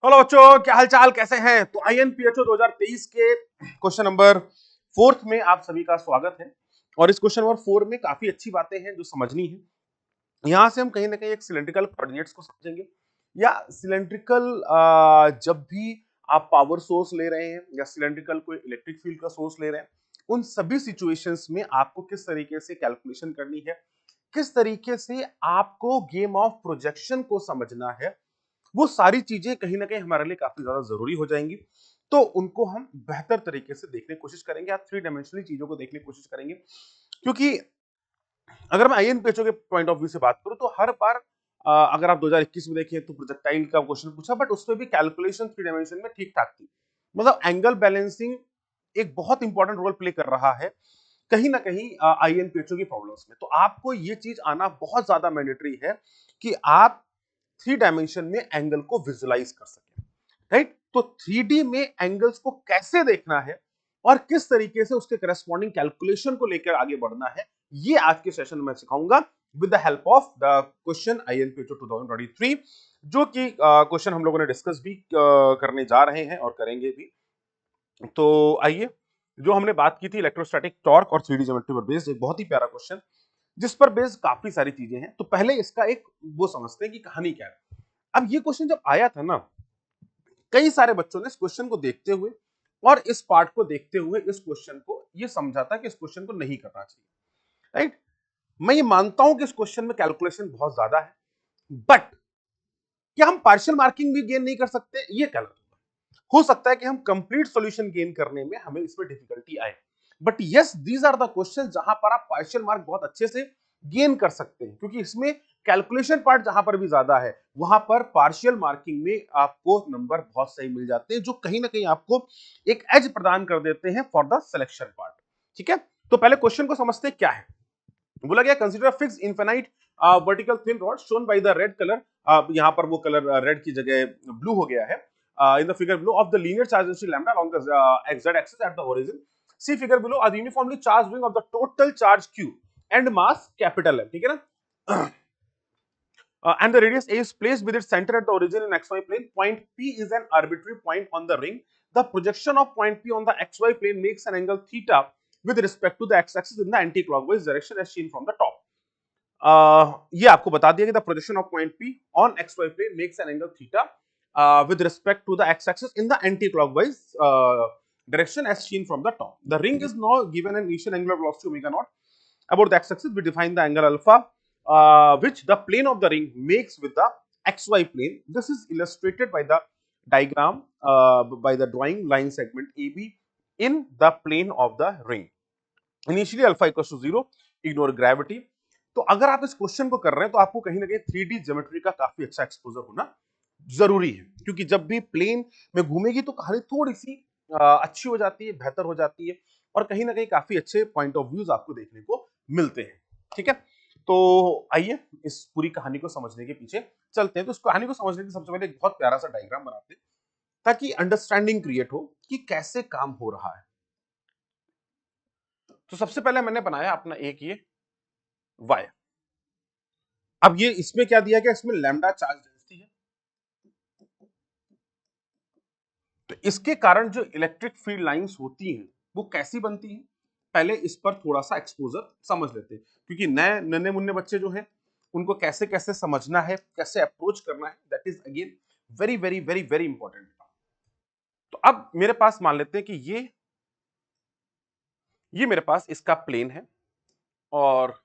Hello बच्चों, क्या हाल चाल, कैसे हैं? तो आईएनपीएचओ 2023 के क्वेश्चन नंबर 4 में आप सभी का स्वागत है। और इस क्वेश्चन नंबर 4 में काफी अच्छी बातें हैं जो समझनी है। यहां से हम कहीं ना कहीं एक सिलेंड्रिकल कोऑर्डिनेट्स को समझेंगे, या सिलेंड्रिकल जब भी आप पावर सोर्स ले रहे हैं या सिलेंड्रिकल कोई इलेक्ट्रिक फील्ड का सोर्स ले रहे हैं, उन सभी सिचुएशंस में आपको किस तरीके से कैलकुलेशन करनी है, किस तरीके से आपको गेम ऑफ प्रोजेक्शन को समझना है, वो सारी चीजें कहीं ना कहीं हमारे लिए काफी ज्यादा जरूरी हो जाएंगी। तो उनको हम बेहतर तरीके से देखने की कोशिश करेंगे, आप थ्री डायमेंशनली चीजों को देखने की कोशिश करेंगे। क्योंकि अगर मैं आईएनपीएचओ के पॉइंट ऑफ व्यू से बात करूं तो हर बार अगर आप 2021 में देखें तो प्रोजेक्टाइल का क्वेश्चन पूछा, बट उसमें भी कैलकुलेशन थ्री डायमेंशन में ठीक ठाक थी। मतलब एंगल बैलेंसिंग एक बहुत इंपॉर्टेंट रोल प्ले कर रहा है कहीं ना कहीं आईएनपीएचओ की प्रॉब्लम्स में। तो आपको ये चीज आना बहुत ज्यादा मैंडेटरी है कि आप थ्री डायमेंशन में एंगल को विजुलाइज कर सकें, राइट? तो थ्री डी में एंगल्स को कैसे देखना है और किस तरीके से उसके करस्पॉन्डिंग कैलकुलेशन को लेकर आगे बढ़ना है, ये आज के सेशन में सिखाऊंगा with the help of the question INPhO 2023, जो कि क्वेश्चन हम लोगों ने डिस्कस भी करने जा रहे हैं और करेंगे भी। तो आइए, जो हमने बात की थी इलेक्ट्रोस्टैटिक टॉर्क और थ्री डी ज्योमेट्री पर बेस्ड, एक बहुत ही प्यारा क्वेश्चन जिस पर बेस्ड काफी सारी चीजें हैं। तो पहले इसका एक वो समझते हैं कि कहानी क्या है। अब ये क्वेश्चन जब आया था ना, कई सारे बच्चों ने इस क्वेश्चन को देखते हुए और इस पार्ट को देखते हुए इस क्वेश्चन को ये समझा था कि इस क्वेश्चन को नहीं करना चाहिए, राइट? मैं ये मानता हूं कि इस क्वेश्चन में कैलकुलेशन बहुत ज्यादा है, बट क्या हम पार्शियल मार्किंग भी गेन नहीं कर सकते? ये गलत होगा। हो सकता है कि हम कंप्लीट सॉल्यूशन गेन करने में हमें इसमें डिफिकल्टी आए, but yes, these are the question जहां पर आप पार्शियल मार्क बहुत अच्छे से गेन कर सकते हैं, क्योंकि इसमें कैलकुलेशन पार्ट जहां पर भी ज्यादा है वहां पर पार्शियल मार्किंग में आपको नंबर बहुत सही मिल जाते हैं, जो कहीं ना कहीं आपको एक एज प्रदान कर देते हैं फॉर द सिलेक्शन पार्ट। ठीक है, तो पहले क्वेश्चन को समझते हैं क्या है। बोला गया consider fix infinite vertical thin rod shown by the red colour. यहां पर वो कलर रेड की जगह ब्लू हो गया है in the figure below of the linear charge density lambda along the z axis at the origin. See figure below are the uniformly charged ring of the total charge q and mass capital M. ठीक है ना? And the radius a is placed with its center at the origin in xy plane. Point P is an arbitrary point on the ring. The projection of point P on the xy plane makes an angle theta with respect to the x-axis in the anti-clockwise direction as seen from the top. ये आपको बता दिया कि the projection of point P on xy plane makes an angle theta with respect to the x-axis in the anti-clockwise direction as seen from the top. The ring is now given an initial angular velocity omega naught. About the x-axis, we define the angle alpha, which the plane of the ring makes with the xy plane. This is illustrated by the diagram, by the drawing line segment AB in the plane of the ring. Initially alpha equals to 0, ignore gravity. तो अगर आप इस question को कर रहे हैं तो आपको कहीं ना कहीं थ्री डी ज्योमेट्री का काफी अच्छा एक्सपोजर होना जरूरी है, क्योंकि जब भी प्लेन में घूमेगी तो कहानी थोड़ी सी अच्छी हो जाती है, बेहतर हो जाती है, और कहीं ना कहीं काफी अच्छे पॉइंट ऑफ व्यूज आपको देखने को मिलते हैं। ठीक है, तो आइए इस पूरी कहानी को समझने के पीछे चलते हैं। तो इस कहानी को समझने के सबसे पहले एक बहुत प्यारा सा डायग्राम बनाते हैं ताकि अंडरस्टैंडिंग क्रिएट हो कि कैसे काम हो रहा है। तो सबसे पहले मैंने बनाया अपना एक ये वायर। अब ये इसमें क्या दिया गया, इसमें लैम्डा चार्ज डेंसिटी है। तो इसके कारण जो इलेक्ट्रिक फील्ड लाइंस होती हैं वो कैसी बनती हैं, पहले इस पर थोड़ा सा एक्सपोजर समझ लेते हैं, क्योंकि नए नन्हे मुन्ने बच्चे जो हैं उनको कैसे कैसे समझना है, कैसे अप्रोच करना है, that is again very very very very important. तो अब मेरे पास मान लेते हैं कि ये मेरे पास इसका प्लेन है, और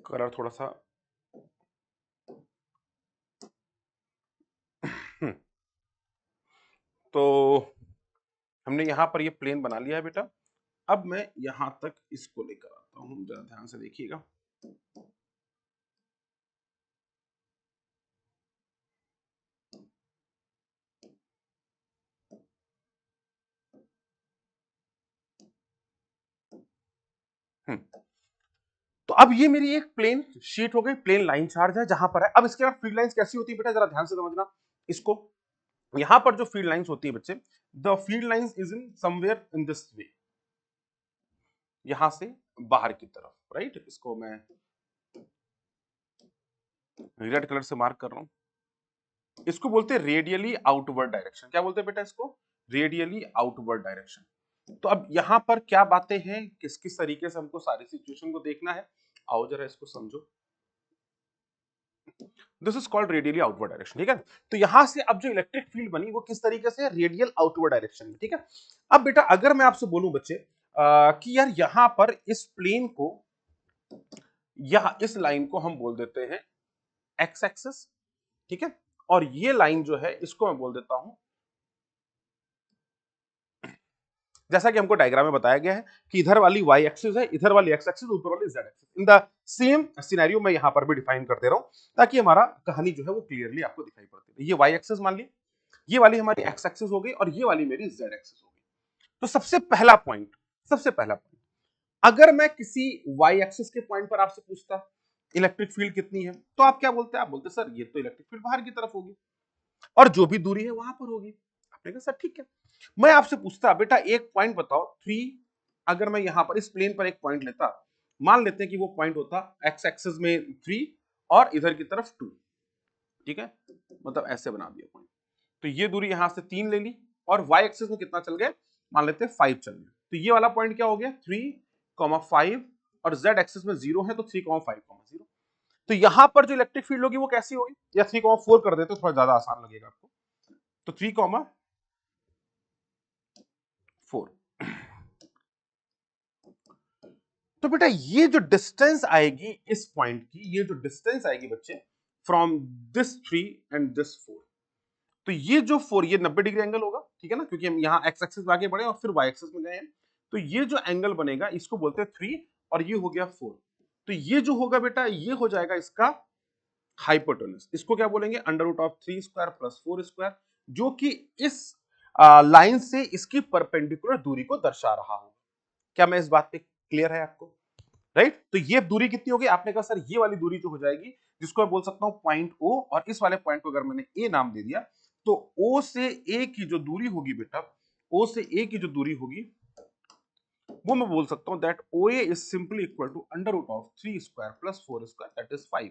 कलर थोड़ा सा तो हमने यहां पर ये प्लेन बना लिया है बेटा। अब मैं यहां तक इसको लेकर आता हूं, जरा ध्यान से देखिएगा। तो अब ये मेरी एक प्लेन शीट हो गई, प्लेन लाइन चार्ज है जहां पर है। अब इसके बाद फील्ड लाइंस कैसी होती है बेटा, जरा ध्यान से समझना इसको। यहां पर जो फील्ड लाइंस होती है बच्चे, the field lines is in somewhere in this way, यहां से बाहर की तरफ, राइट। इसको मैं रेड कलर से मार्क कर रहा हूं। इसको बोलते हैं रेडियली आउटवर्ड डायरेक्शन। क्या बोलते हैं बेटा इसको? Radially outward direction. तो अब यहां पर क्या बातें हैं, किस किस तरीके से हमको सारी सिचुएशन को देखना है, आओ जरा इसको समझो। This is called radially outward direction, ठीक है। तो यहां से अब जो इलेक्ट्रिक फील्ड बनी वो किस तरीके से, रेडियल आउटवर्ड डायरेक्शन में, ठीक है। अब बेटा अगर मैं आपसे बोलूं बच्चे कि यार यहां पर इस प्लेन को, या इस लाइन को हम बोल देते हैं एक्स एक्सिस, ठीक है, और ये लाइन जो है इसको मैं बोल देता हूं, जैसा कि हमको डायग्राम में बताया गया है कि इधर वाली y एक्सिस है, इधर वाली x एक्सिस, ऊपर वाली z axis. In the same scenario मैं यहां पर भी डिफाइन कर दे रहा हूं ताकि हमारा कहानी जो है वो क्लियरली आपको दिखाई पड़ती है। ये y एक्सिस मान ली, ये वाली हमारी x एक्सिस हो गई और ये वाली मेरी z एक्सिस हो गई। तो सबसे पहला पॉइंट, अगर मैं किसी y एक्सिस के पॉइंट पर आपसे पूछता इलेक्ट्रिक फील्ड कितनी है, तो आप क्या बोलते हैं? आप बोलते सर ये तो इलेक्ट्रिक फील्ड बाहर की तरफ होगी और जो भी दूरी है वहां पर होगी। आपने कहा सर ठीक है। मैं आपसे पूछता बेटा एक पॉइंट बताओ 3, अगर मैं यहां पर इस प्लेन पर एक पॉइंट लेता, मान लेते हैं कि वो पॉइंट होता एक्स एक्सिस में 3 और इधर की तरफ 2, ठीक है, मतलब ऐसे बना दिया पॉइंट। तो ये दूरी यहां से 3 ले ली और वाई एक्सिस में कितना चल गए, मान लेते हैं 5 चल गए। तो ये वाला पॉइंट क्या हो गया 3,5 और जेड एक्सिस में 0 है तो 3,5,0। तो यहां पर जो इलेक्ट्रिक फील्ड होगी वो कैसी होगी, या 3,4 कर देते तो थोड़ा ज्यादा आसान लगेगा आपको। तो 3,4, तो बेटा ये जो डिस्टेंस आएगी इस पॉइंट की, ये जो डिस्टेंस आएगी बच्चे फ्रॉम दिस 3 एंड दिस 4, तो ये जो 4, ये 90 डिग्री एंगल होगा, ठीक है ना, क्योंकि हम यहाँ एक्स एक्सिस में आगे बढ़े और फिर वाई एक्सिस में गए हैं। तो ये जो एंगल बनेगा इसको बोलते हैं 3 और ये हो गया 4। तो ये जो होगा बेटा ये हो जाएगा इसका हाइपोटेन्यूज। इसको क्या बोलेंगे, under root of 3 square plus 4 square, जो कि इस लाइन से इसकी परपेंडिकुलर दूरी को दर्शा रहा हो। क्या मैं इस बात पे क्लियर है आपको, राइट। तो ये दूरी कितनी होगी, आपने कहा सर ये वाली दूरी जो हो जाएगी, जिसको मैं बोल सकता हूं पॉइंट ओ, और इस वाले पॉइंट को अगर मैंने ए नाम दे दिया, तो ओ से ए की जो दूरी होगी बेटा, ओ से ए की जो दूरी होगी वो मैं बोल सकता हूं that O A is simply equal to under root of 3 square plus 4 square, that is 5।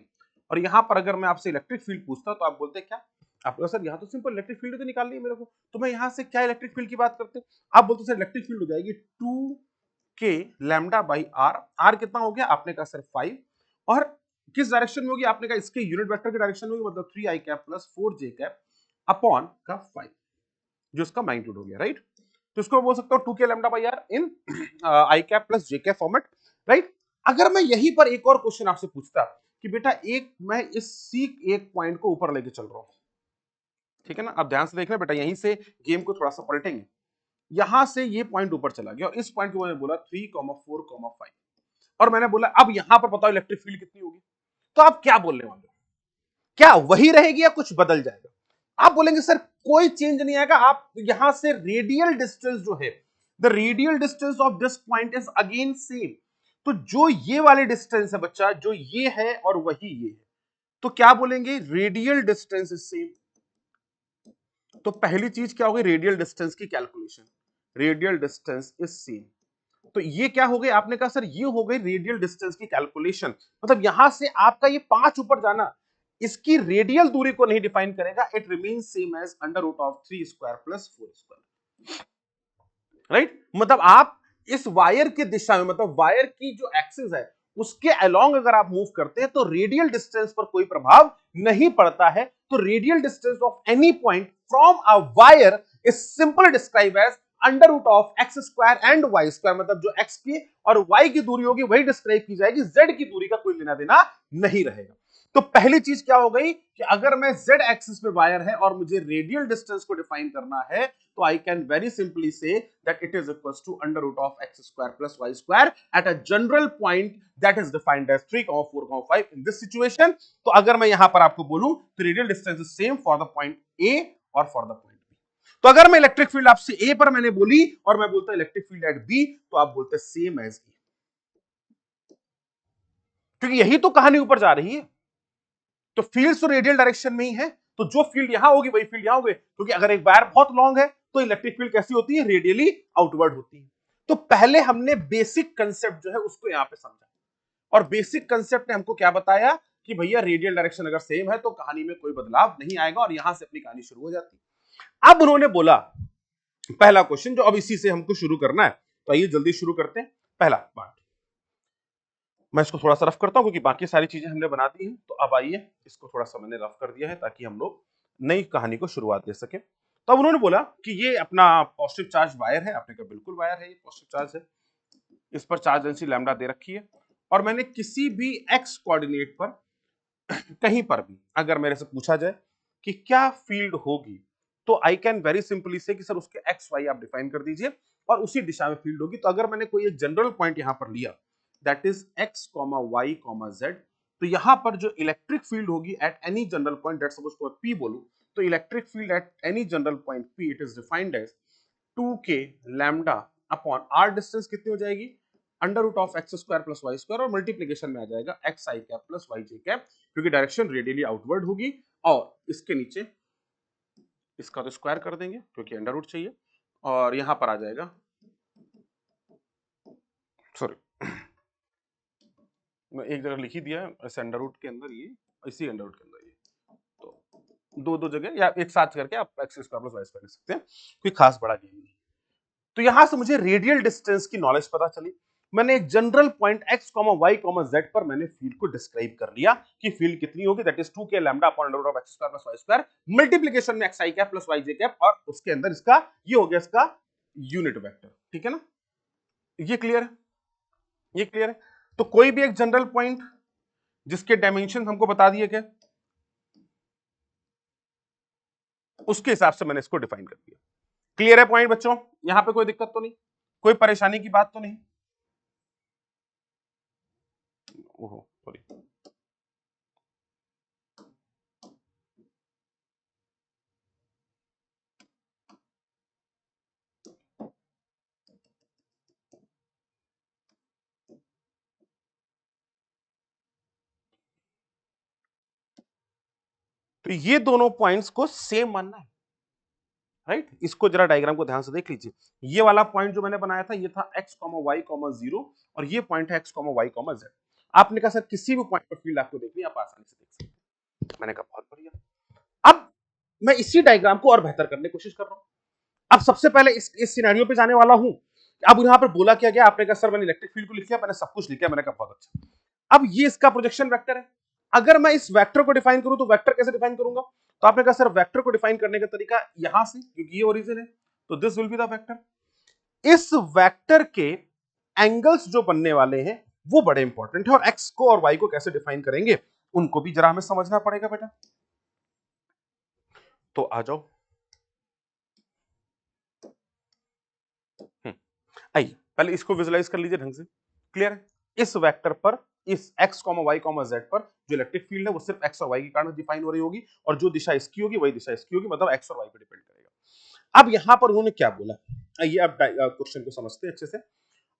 और यहां पर अगर मैं आपसे इलेक्ट्रिक फील्ड पूछता तो आप बोलते क्या, आप बोलते सर यहां तो सिंपल इलेक्ट्रिक फील्ड तो निकालनी है मेरे को, तो मैं यहां से क्या इलेक्ट्रिक फील्ड की बात करते, आप बोलते सर इलेक्ट्रिक फील्ड हो जाएगी 2 के लैम्डा बाई आर। आर कितना हो गया, आपने कहा सर 5, और किस डायरेक्शन में होगी, आपने कहा इसके यूनिट वेक्टर की डायरेक्शन में होगी, मतलब 3 आई कैप प्लस 4 जे कैप अपॉन का 5, जो इसका मैग्नीट्यूड हो गया, राइट। तो इसको बोल सकता हूं 2 के lambda by r in i cap plus j cap format, right. अगर मैं यहीं पर एक और क्वेश्चन आपसे पूछता कि बेटा एक मैं इस सी एक पॉइंट को ऊपर लेके चल रहा हूं, ठीक है ना, अब ध्यान से देखना बेटा, यहीं से गेम को थोड़ा सा पलटेंगे। यहां से ये पॉइंट ऊपर चला गया और इस पॉइंट को मैंने बोला 3,4,5, और मैंने बोला अब यहां पर बताओ इलेक्ट्रिक फील्ड कितनी होगी, तो आप क्या बोलने वाले हो, क्या वही रहेगी या कुछ बदल जाएगा? आप बोलेंगे सर कोई चेंज नहीं आएगा, आप यहां से रेडियल डिस्टेंस जो है, the radial distance of this point is again same. तो जो ये वाले डिस्टेंस है बच्चा, जो ये है और वही ये है, तो क्या बोलेंगे, रेडियल डिस्टेंस इज सेम। तो पहली चीज क्या होगी, रेडियल डिस्टेंस की calculation, radial distance is same. तो ये क्या हो गई, आपने कहा सर ये हो गई रेडियल डिस्टेंस की कैलकुलेशन, मतलब यहां से आपका ये 5 ऊपर जाना इसकी रेडियल दूरी को नहीं डिफाइन करेगा, it remains same as under root of 3 square plus 4 square, right. मतलब आप इस वायर की दिशा में, मतलब वायर की जो एक्सिस है उसके अलोंग अगर आप मूव करते हैं तो रेडियल डिस्टेंस पर कोई प्रभाव नहीं पड़ता है। तो radial distance of any point from a wire is simple describe as under root of x square and y square, मतलब जो एक्स की और वाई की दूरी होगी वही डिस्क्राइब की जाएगी, जेड की दूरी का कोई लेना देना नहीं रहेगा। तो पहली चीज क्या हो गई कि अगर मैं जेड एक्सिस पे वायर है और मुझे रेडियल डिस्टेंस को डिफाइन करना है, तो I can very simply say that it is equals to under root of x square plus y square at a general point that is defined as 3,4,5 in this situation. तो अगर मैं यहां पर आपको बोलूं तो radial distance is same for the point A और for the point B. तो अगर मैं इलेक्ट्रिक फील्ड आपसे ए पर मैंने बोली और मैं बोलता इलेक्ट्रिक फील्ड एट बी, तो आप बोलते सेम एज ए, क्योंकि यही तो कहानी ऊपर जा रही है। तो फील्ड तो रेडियल डायरेक्शन में ही है, तो जो फील्ड यहां होगी वही फील्ड यहां होगी, क्योंकि अगर एक वायर बहुत लॉन्ग है तो इलेक्ट्रिक फील्ड कैसी होती है, रेडियली आउटवर्ड होती है। तो पहले हमने बेसिक कंसेप्ट जो है उसको यहां पे समझा, और बेसिक कंसेप्ट ने हमको क्या बताया कि भैया रेडियल डायरेक्शन अगर सेम है तो कहानी में कोई बदलाव नहीं आएगा, और यहां से अपनी कहानी शुरू हो जाती है। अब उन्होंने बोला पहला क्वेश्चन जो अब इसी से हमको शुरू करना है, तो आइए जल्दी शुरू करते हैं। पहला पार्ट मैं इसको थोड़ा सा रफ करता हूं क्योंकि बाकी सारी चीजें हमने बना दी हैं, तो अब आइए इसको थोड़ा सा मैंने रफ कर दिया है ताकि हम लोग नई कहानी को शुरुआत दे सके। तो अब उन्होंने बोला कि ये अपना पॉजिटिव चार्ज वायर है, आपने कहा बिल्कुल वायर है, ये पॉजिटिव चार्ज है, इस पर चार्ज डेंसिटी लैम्डा दे रखी है, और मैंने किसी भी एक्स कोऑर्डिनेट पर कहीं पर भी अगर मेरे से पूछा जाए कि क्या फील्ड होगी, तो आई कैन वेरी सिंपली से कि सर उसके एक्स वाई आप डिफाइन कर दीजिए और उसी दिशा में फील्ड होगी। तो अगर मैंने कोई एक जनरल पॉइंट यहां पर लिया that is x comma y comma z, तो यहां पर जो इलेक्ट्रिक फील्ड होगी at any general point, that suppose को पी बोलूं, तो electric field at any general point P it is defined as 2k lambda upon r, distance कितनी हो जाएगी, under root of x square plus y square, और multiplication में आ जाएगा x i cap plus y j cap, क्योंकि direction radially outward होगी, और इसके नीचे इसका तो स्क्वायर कर देंगे क्योंकि अंडर रूट चाहिए, और यहां पर आ जाएगा, सॉरी मैं एक जगह लिख ही दिया है ऐसे अंडर रूट के अंदर ये, इसी अंडर रूट के अंदर ये, तो दो दो जगह या एक साथ करके आप x square plus y square लिख सकते हैं, कोई खास बड़ा गेम नहीं। तो यहां से मुझे रेडियल डिस्टेंस की नॉलेज पता चली, मैंने एक general point x, y, z पर मैंने फील्ड को डिस्क्राइब कर लिया कि फील्ड कितनी होगी, that is 2k lambda upon under root of x square plus y square, multiplication में xi cap plus yj cap, और उसके अंदर इसका ये हो गया इसका यूनिट वेक्टर। ठीक है ना, ये क्लियर है, ये क्लियर है। तो कोई भी एक जनरल पॉइंट जिसके डायमेंशन हमको बता दिए गए, उसके हिसाब से मैंने इसको डिफाइन कर दिया। क्लियर है पॉइंट बच्चों, यहां पे कोई दिक्कत तो नहीं, कोई परेशानी की बात तो नहीं? ओहो सॉरी, तो ये दोनों पॉइंट्स को सेम मानना है, राइट? इसको जरा डायग्राम को ध्यान से देख लीजिए, ये वाला पॉइंट जो मैंने बनाया था ये था x, y, 0, और ये पॉइंट है x, y, z। आपने कहा सर किसी भी पॉइंट पर फील्ड आपको देखनी है, आप आसानी से देख सकते हैं। मैंने कहा बहुत बढ़िया। अब मैं इसी डायग्राम को और बेहतर करने की कोशिश कर रहा हूं। अब सबसे पहले इस सिनेरियो पे जाने वाला हूं। अब यहां पर बोला क्या गया, आपने कहा सर मैंने इलेक्ट्रिक फील्ड को लिख लिया, मैंने सब कुछ लिखा, मैंने कहा बहुत अच्छा। अब ये इसका प्रोजेक्शन वेक्टर है, अगर मैं इस वेक्टर को डिफाइन करूं तो वेक्टर कैसे डिफाइन करूंगा, तो आपने कहा सर वेक्टर को डिफाइन करने का तरीका यहां से, क्योंकि ये ओरिजिन है, तो this will be the vector. इस वेक्टर के एंगल्स जो बनने वाले हैं वो बड़े इंपॉर्टेंट है, और एक्स को और वाई को कैसे डिफाइन करेंगे उनको भी जरा हमें समझना पड़ेगा बेटा। तो आ जाओ, आइए पहले इसको विजुलाइज कर लीजिए ढंग से। क्लियर है, इस वेक्टर पर इस x, y, z पर जो इलेक्ट्रिक फील्ड है वो सिर्फ x और y के कारण डिफाइन हो रही होगी, और जो दिशा इसकी होगी वही दिशा इसकी होगी, मतलब x और y पे डिपेंड करेगा। अब यहां पर उन्होंने क्या बोला, आइए अब क्वेश्चन को समझते हैं अच्छे से।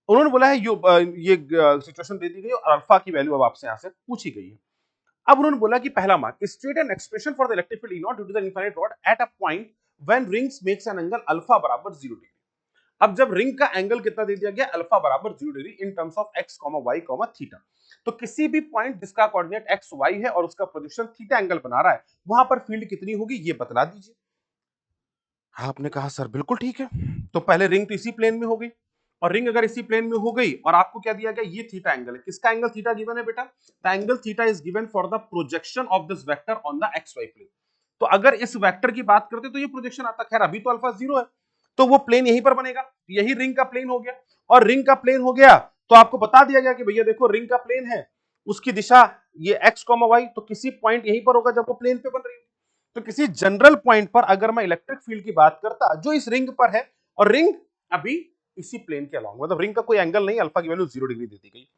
उन्होंने बोला है ये सिचुएशन दे दी गई और अल्फा की वैल्यू अब आपसे यहां से पूछी गई है। अब उन्होंने बोला कि पहला mark, state an expression for the electric field E0 due to the infinite rod at a point when rings makes an angle alpha बराबर 0 डिग्री। अब जब रिंग का एंगल कितना दे दिया गया, अल्फा बराबर 0 degree in terms of x, y, theta, तो किसी भी पॉइंट जिसका कोऑर्डिनेट x, y है और उसका प्रोजेक्शन थीटा एंगल बना रहा है, वहां पर फील्ड कितनी होगी ये बतला दीजिए। आपने कहा सर बिल्कुल ठीक है, तो पहले रिंग तो इसी प्लेन में हो गई, और रिंग अगर इसी प्लेन में हो गई और आपको क्या दिया गया, ये थीटा एंगल है, किसका एंगल थीटा गिवन है बेटा, the angle theta is given for the projection of this vector on the x y plane. तो अगर इस वेक्टर की बात करते तो ये प्रोजेक्शन आता, खैर अभी तो अल्फा 0 है तो वो प्लेन यहीं पर बनेगा, यही रिंग का प्लेन हो गया, और रिंग का प्लेन हो गया तो आपको बता दिया गया कि भैया देखो रिंग का प्लेन है, उसकी दिशा ये x, y, तो किसी पॉइंट यहीं पर होगा जब वो प्लेन पे बन रही है। तो किसी जनरल पॉइंट पर अगर मैं इलेक्ट्रिक फील्ड की बात करता जो इस रिंग पर है, और रिंग अभी इसी प्लेन के अलॉन्ग, मतलब रिंग का कोई एंगल नहीं, अल्फा की वैल्यू 0 डिग्री दे दी गई।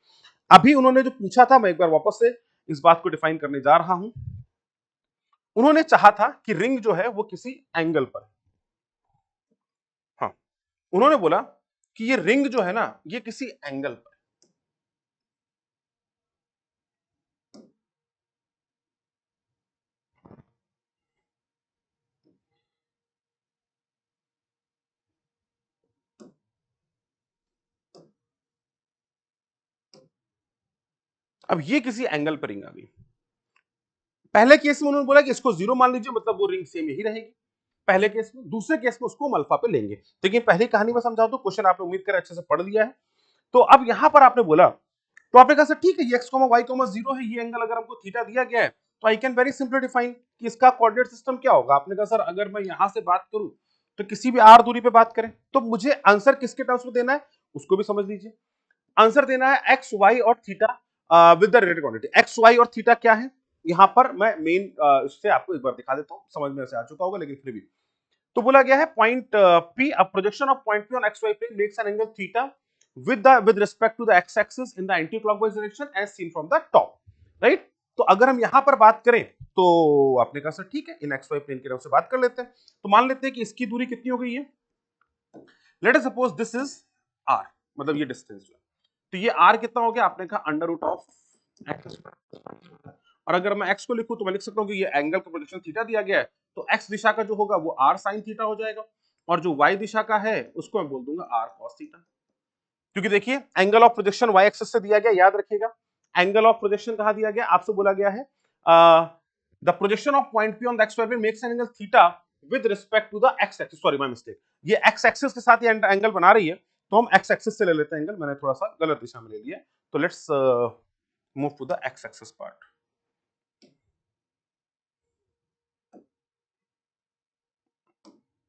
अभी उन्होंने जो पूछा था, मैं एक बार वापस से इस बात को डिफाइन करने जा रहा हूं। उन्होंने चाहा था कि रिंग जो है वो किसी एंगल पर है। हाँ, उन्होंने बोला कि ये रिंग जो है ना ये किसी एंगल पर, अब ये किसी एंगल पर रिंग आ गई। पहले केस में उन्होंने बोला कि इसको 0 मान लीजिए, मतलब वो रिंग सेम यही रहेगी पहले केस में। दूसरे केस में उसको हम अल्फा पे लेंगे। देखिए पहली कहानी में समझाओ तो क्वेश्चन आपने उम्मीद कर अच्छे से पढ़ लिया है। तो अब यहां पर आपने बोला, तो आपने कहा सर ठीक है ये x, y, 0 है, ये एंगल अगर हमको थीटा दिया गया है तो I can very simply define कि इसका कोऑर्डिनेट सिस्टम क्या होगा। आपने कहा सर अगर मैं यहां से बात करूं तो किसी भी r दूरी पे बात करें तो मुझे आंसर किसके टर्म्स में देना है उसको भी समझ लीजिए। आंसर देना है एक्स वाई और theta with the related quantity. X y और थीटा क्या है, यहां पर मैं मेन इससे आपको एक बार दिखा देता हूं, समझ में से आ चुका होगा लेकिन फिर भी। तो बोला गया है point P, a projection of point P on xy plane makes an angle theta with respect to the x axis in the anti-clockwise direction as seen from the top, right? तो अगर हम यहां पर बात करें तो आपने कहा सर ठीक है इन xy प्लेन के नाम से बात कर लेते हैं। तो मान लेते हैं कि इसकी दूरी कितनी हो गई है, let us suppose this is r, मतलब ये डिस्टेंस जो है, तो ये r कितना हो गया, आपने कहा अंडर रूट ऑफ x। और अगर मैं x को लिखूं तो मैं लिख सकता हूं कि ये एंगल का प्रोजेक्शन थीटा दिया गया है, तो x दिशा का जो होगा वो r sin थीटा हो जाएगा, और जो y दिशा का है उसको मैं बोल दूंगा r cos थीटा। क्योंकि देखिए angle of projection y axis से दिया गया, याद रखिएगा एंगल ऑफ प्रोजेक्शन कहां दिया गया, आपसे बोला गया है the projection of point P on the xy plane makes an angle theta with respect to the x axis, sorry my mistake, ये x एक्सिस के साथ ये एंगल बना रही है तो हम x एक्सिस से ले लेते हैं एंगल, मैंने थोड़ा सा गलत दिशा में ले लिया। तो let's move to the x axis part.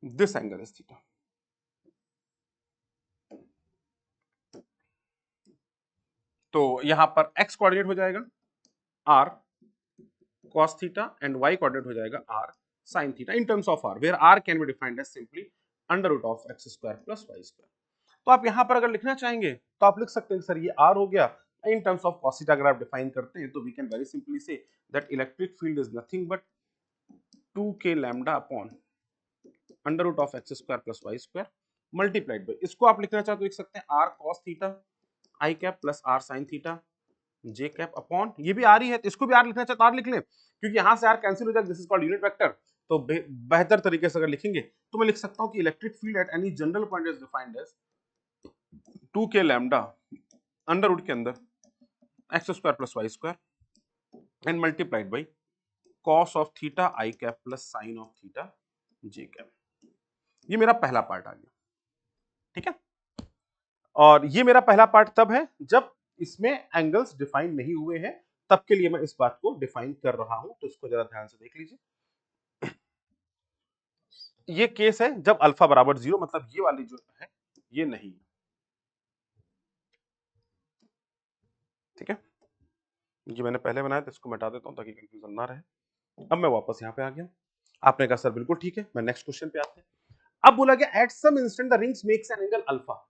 This angle is theta. तो यहां पर x कोऑर्डिनेट हो जाएगा r cos theta and y coordinate हो जाएगा r sin theta in terms of r, where r can be defined as simply under root of x square plus y square. तो आप यहां पर अगर लिखना चाहेंगे तो आप लिख सकते हैं सर ये r हो गया in terms of cos theta. अगर आप डिफाइन करते हैं तो we can very simply say that electric field is nothing but 2k lambda upon under root of x square plus y square multiplied by, इसको आप लिखना चाहे तो लिख सकते हैं r cos theta i cap plus r sin theta j cap upon, ये भी आर ही है तो इसको भी आर लिखना चाहे तो आर लिख लें, क्योंकि यहां से आर कैंसिल हो जाएगा, this is called unit vector. तो बेहतर तरीके से अगर लिखेंगे तो मैं लिख सकता हूं कि electric field at any general point is defined as 2k lambda under root के अंदर x square plus y square and multiplied by cos of theta i cap plus sin of theta j cap. ये मेरा पहला part आ गया, ठीक है। और ये मेरा पहला पार्ट तब है जब इसमें एंगल्स डिफाइन नहीं हुए हैं, तब के लिए मैं इस बात को डिफाइन कर रहा हूं, तो इसको जरा ध्यान से देख लीजिए। ये केस है जब अल्फा बराबर 0, मतलब ये वाली जो है ये नहीं, ठीक है। ये मैंने पहले बनाया था, इसको मिटा देता हूं ताकि कंफ्यूजन ना रहे। अब मैं वापस यहां पे आ गया, आपने कहा सर बिल्कुल ठीक है, मैं नेक्स्ट क्वेश्चन पे आते हैं। अब बोला गया at some instant the rings makes an angle alpha.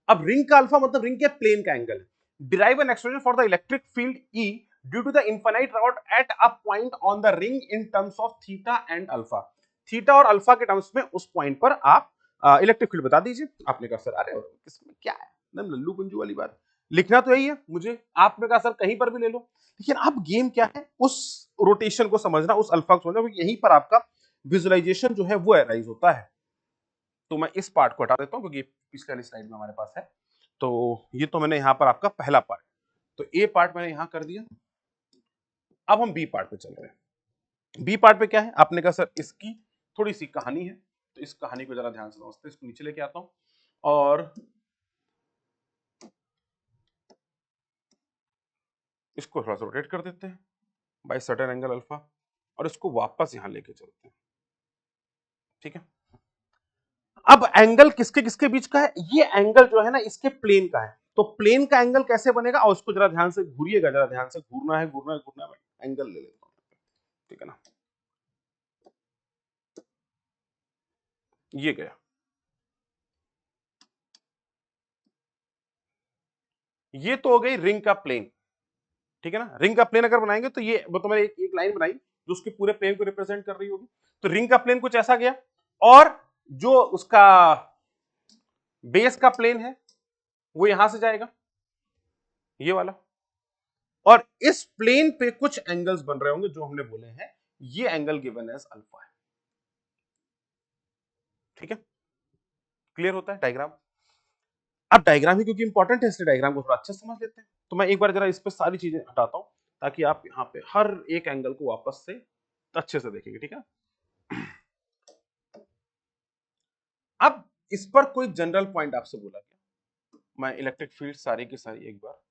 अब रिंग का अल्फा मतलब रिंग के प्लेन का एंगल है। Derive an expression for the electric field E due to the infinite rod at a point on the ring in terms of theta and alpha. Theta और alpha के terms में उस point पर आप electric field बता दीजिए। आपने कहा सर अरे किसमें क्या है, एकदम लल्लू पंजू वाली बात, लिखना तो यही है मुझे। आपने कहा सर कहीं पर भी ले लो, लेकिन अब गेम क्या है, उस रोटेशन को समझना, उस अल्फा को समझना, क्योंकि यहीं पर आपका विजुअलाइजेशन जो है वो अराइज होता है। तो मैं इस पार्ट को हटा देता हूं क्योंकि पिछले वाली स्लाइड में हमारे पास है। तो ये तो मैंने यहां पर आपका पहला पार्ट, तो ए पार्ट मैंने यहां कर दिया। अब हम बी पार्ट पे चल रहे हैं। बी पार्ट पे क्या है, आपने कहा सर इसकी थोड़ी सी कहानी है, तो इस कहानी को जरा ध्यान से समझते हैं। इसको नीचे लेके आता हूं और इसको थोड़ा सा रोटेट कर देते हैं बाय सर्टेन एंगल अल्फा, और इसको वापस यहां लेके चलते हैं, ठीक है। अब एंगल किसके किसके बीच का है, ये एंगल जो है ना इसके प्लेन का है। तो प्लेन का एंगल कैसे बनेगा, और उसको जरा ध्यान से घूरिएगा, जरा ध्यान से घूरना है, घूरना है, घूरना है। एंगल ले लेता हूं, ठीक है ना, ये गया। ये तो हो गई रिंग का प्लेन, ठीक है ना। रिंग का प्लेन अगर बनाएंगे तो ये वो तो मैंने एक लाइन बनाई जो उसके पूरे प्लेन को रिप्रेजेंट कर रही होगी। तो रिंग का प्लेन कुछ ऐसा गया, और जो उसका बेस का प्लेन है वो यहां से जाएगा, ये वाला, और इस प्लेन पे कुछ एंगल्स बन रहे होंगे जो हमने बोले हैं, ये एंगल गिवन एज अल्फा है, ठीक है। क्लियर होता है डायग्राम। अब डायग्राम ही क्योंकि इंपॉर्टेंट है इसलिए डायग्राम को थोड़ा अच्छे से समझ लेते हैं। तो मैं एक बार जरा इस पे सारी चीजें हटाता हूं ताकि आप यहाँ पे हर एक एंगल को वापस से अच्छे से देखेंगे, ठीक है। अब इस पर कोई जनरल पॉइंट आपसे बोला गया, मैं इलेक्ट्रिक फील्ड सारी की सारी एक बार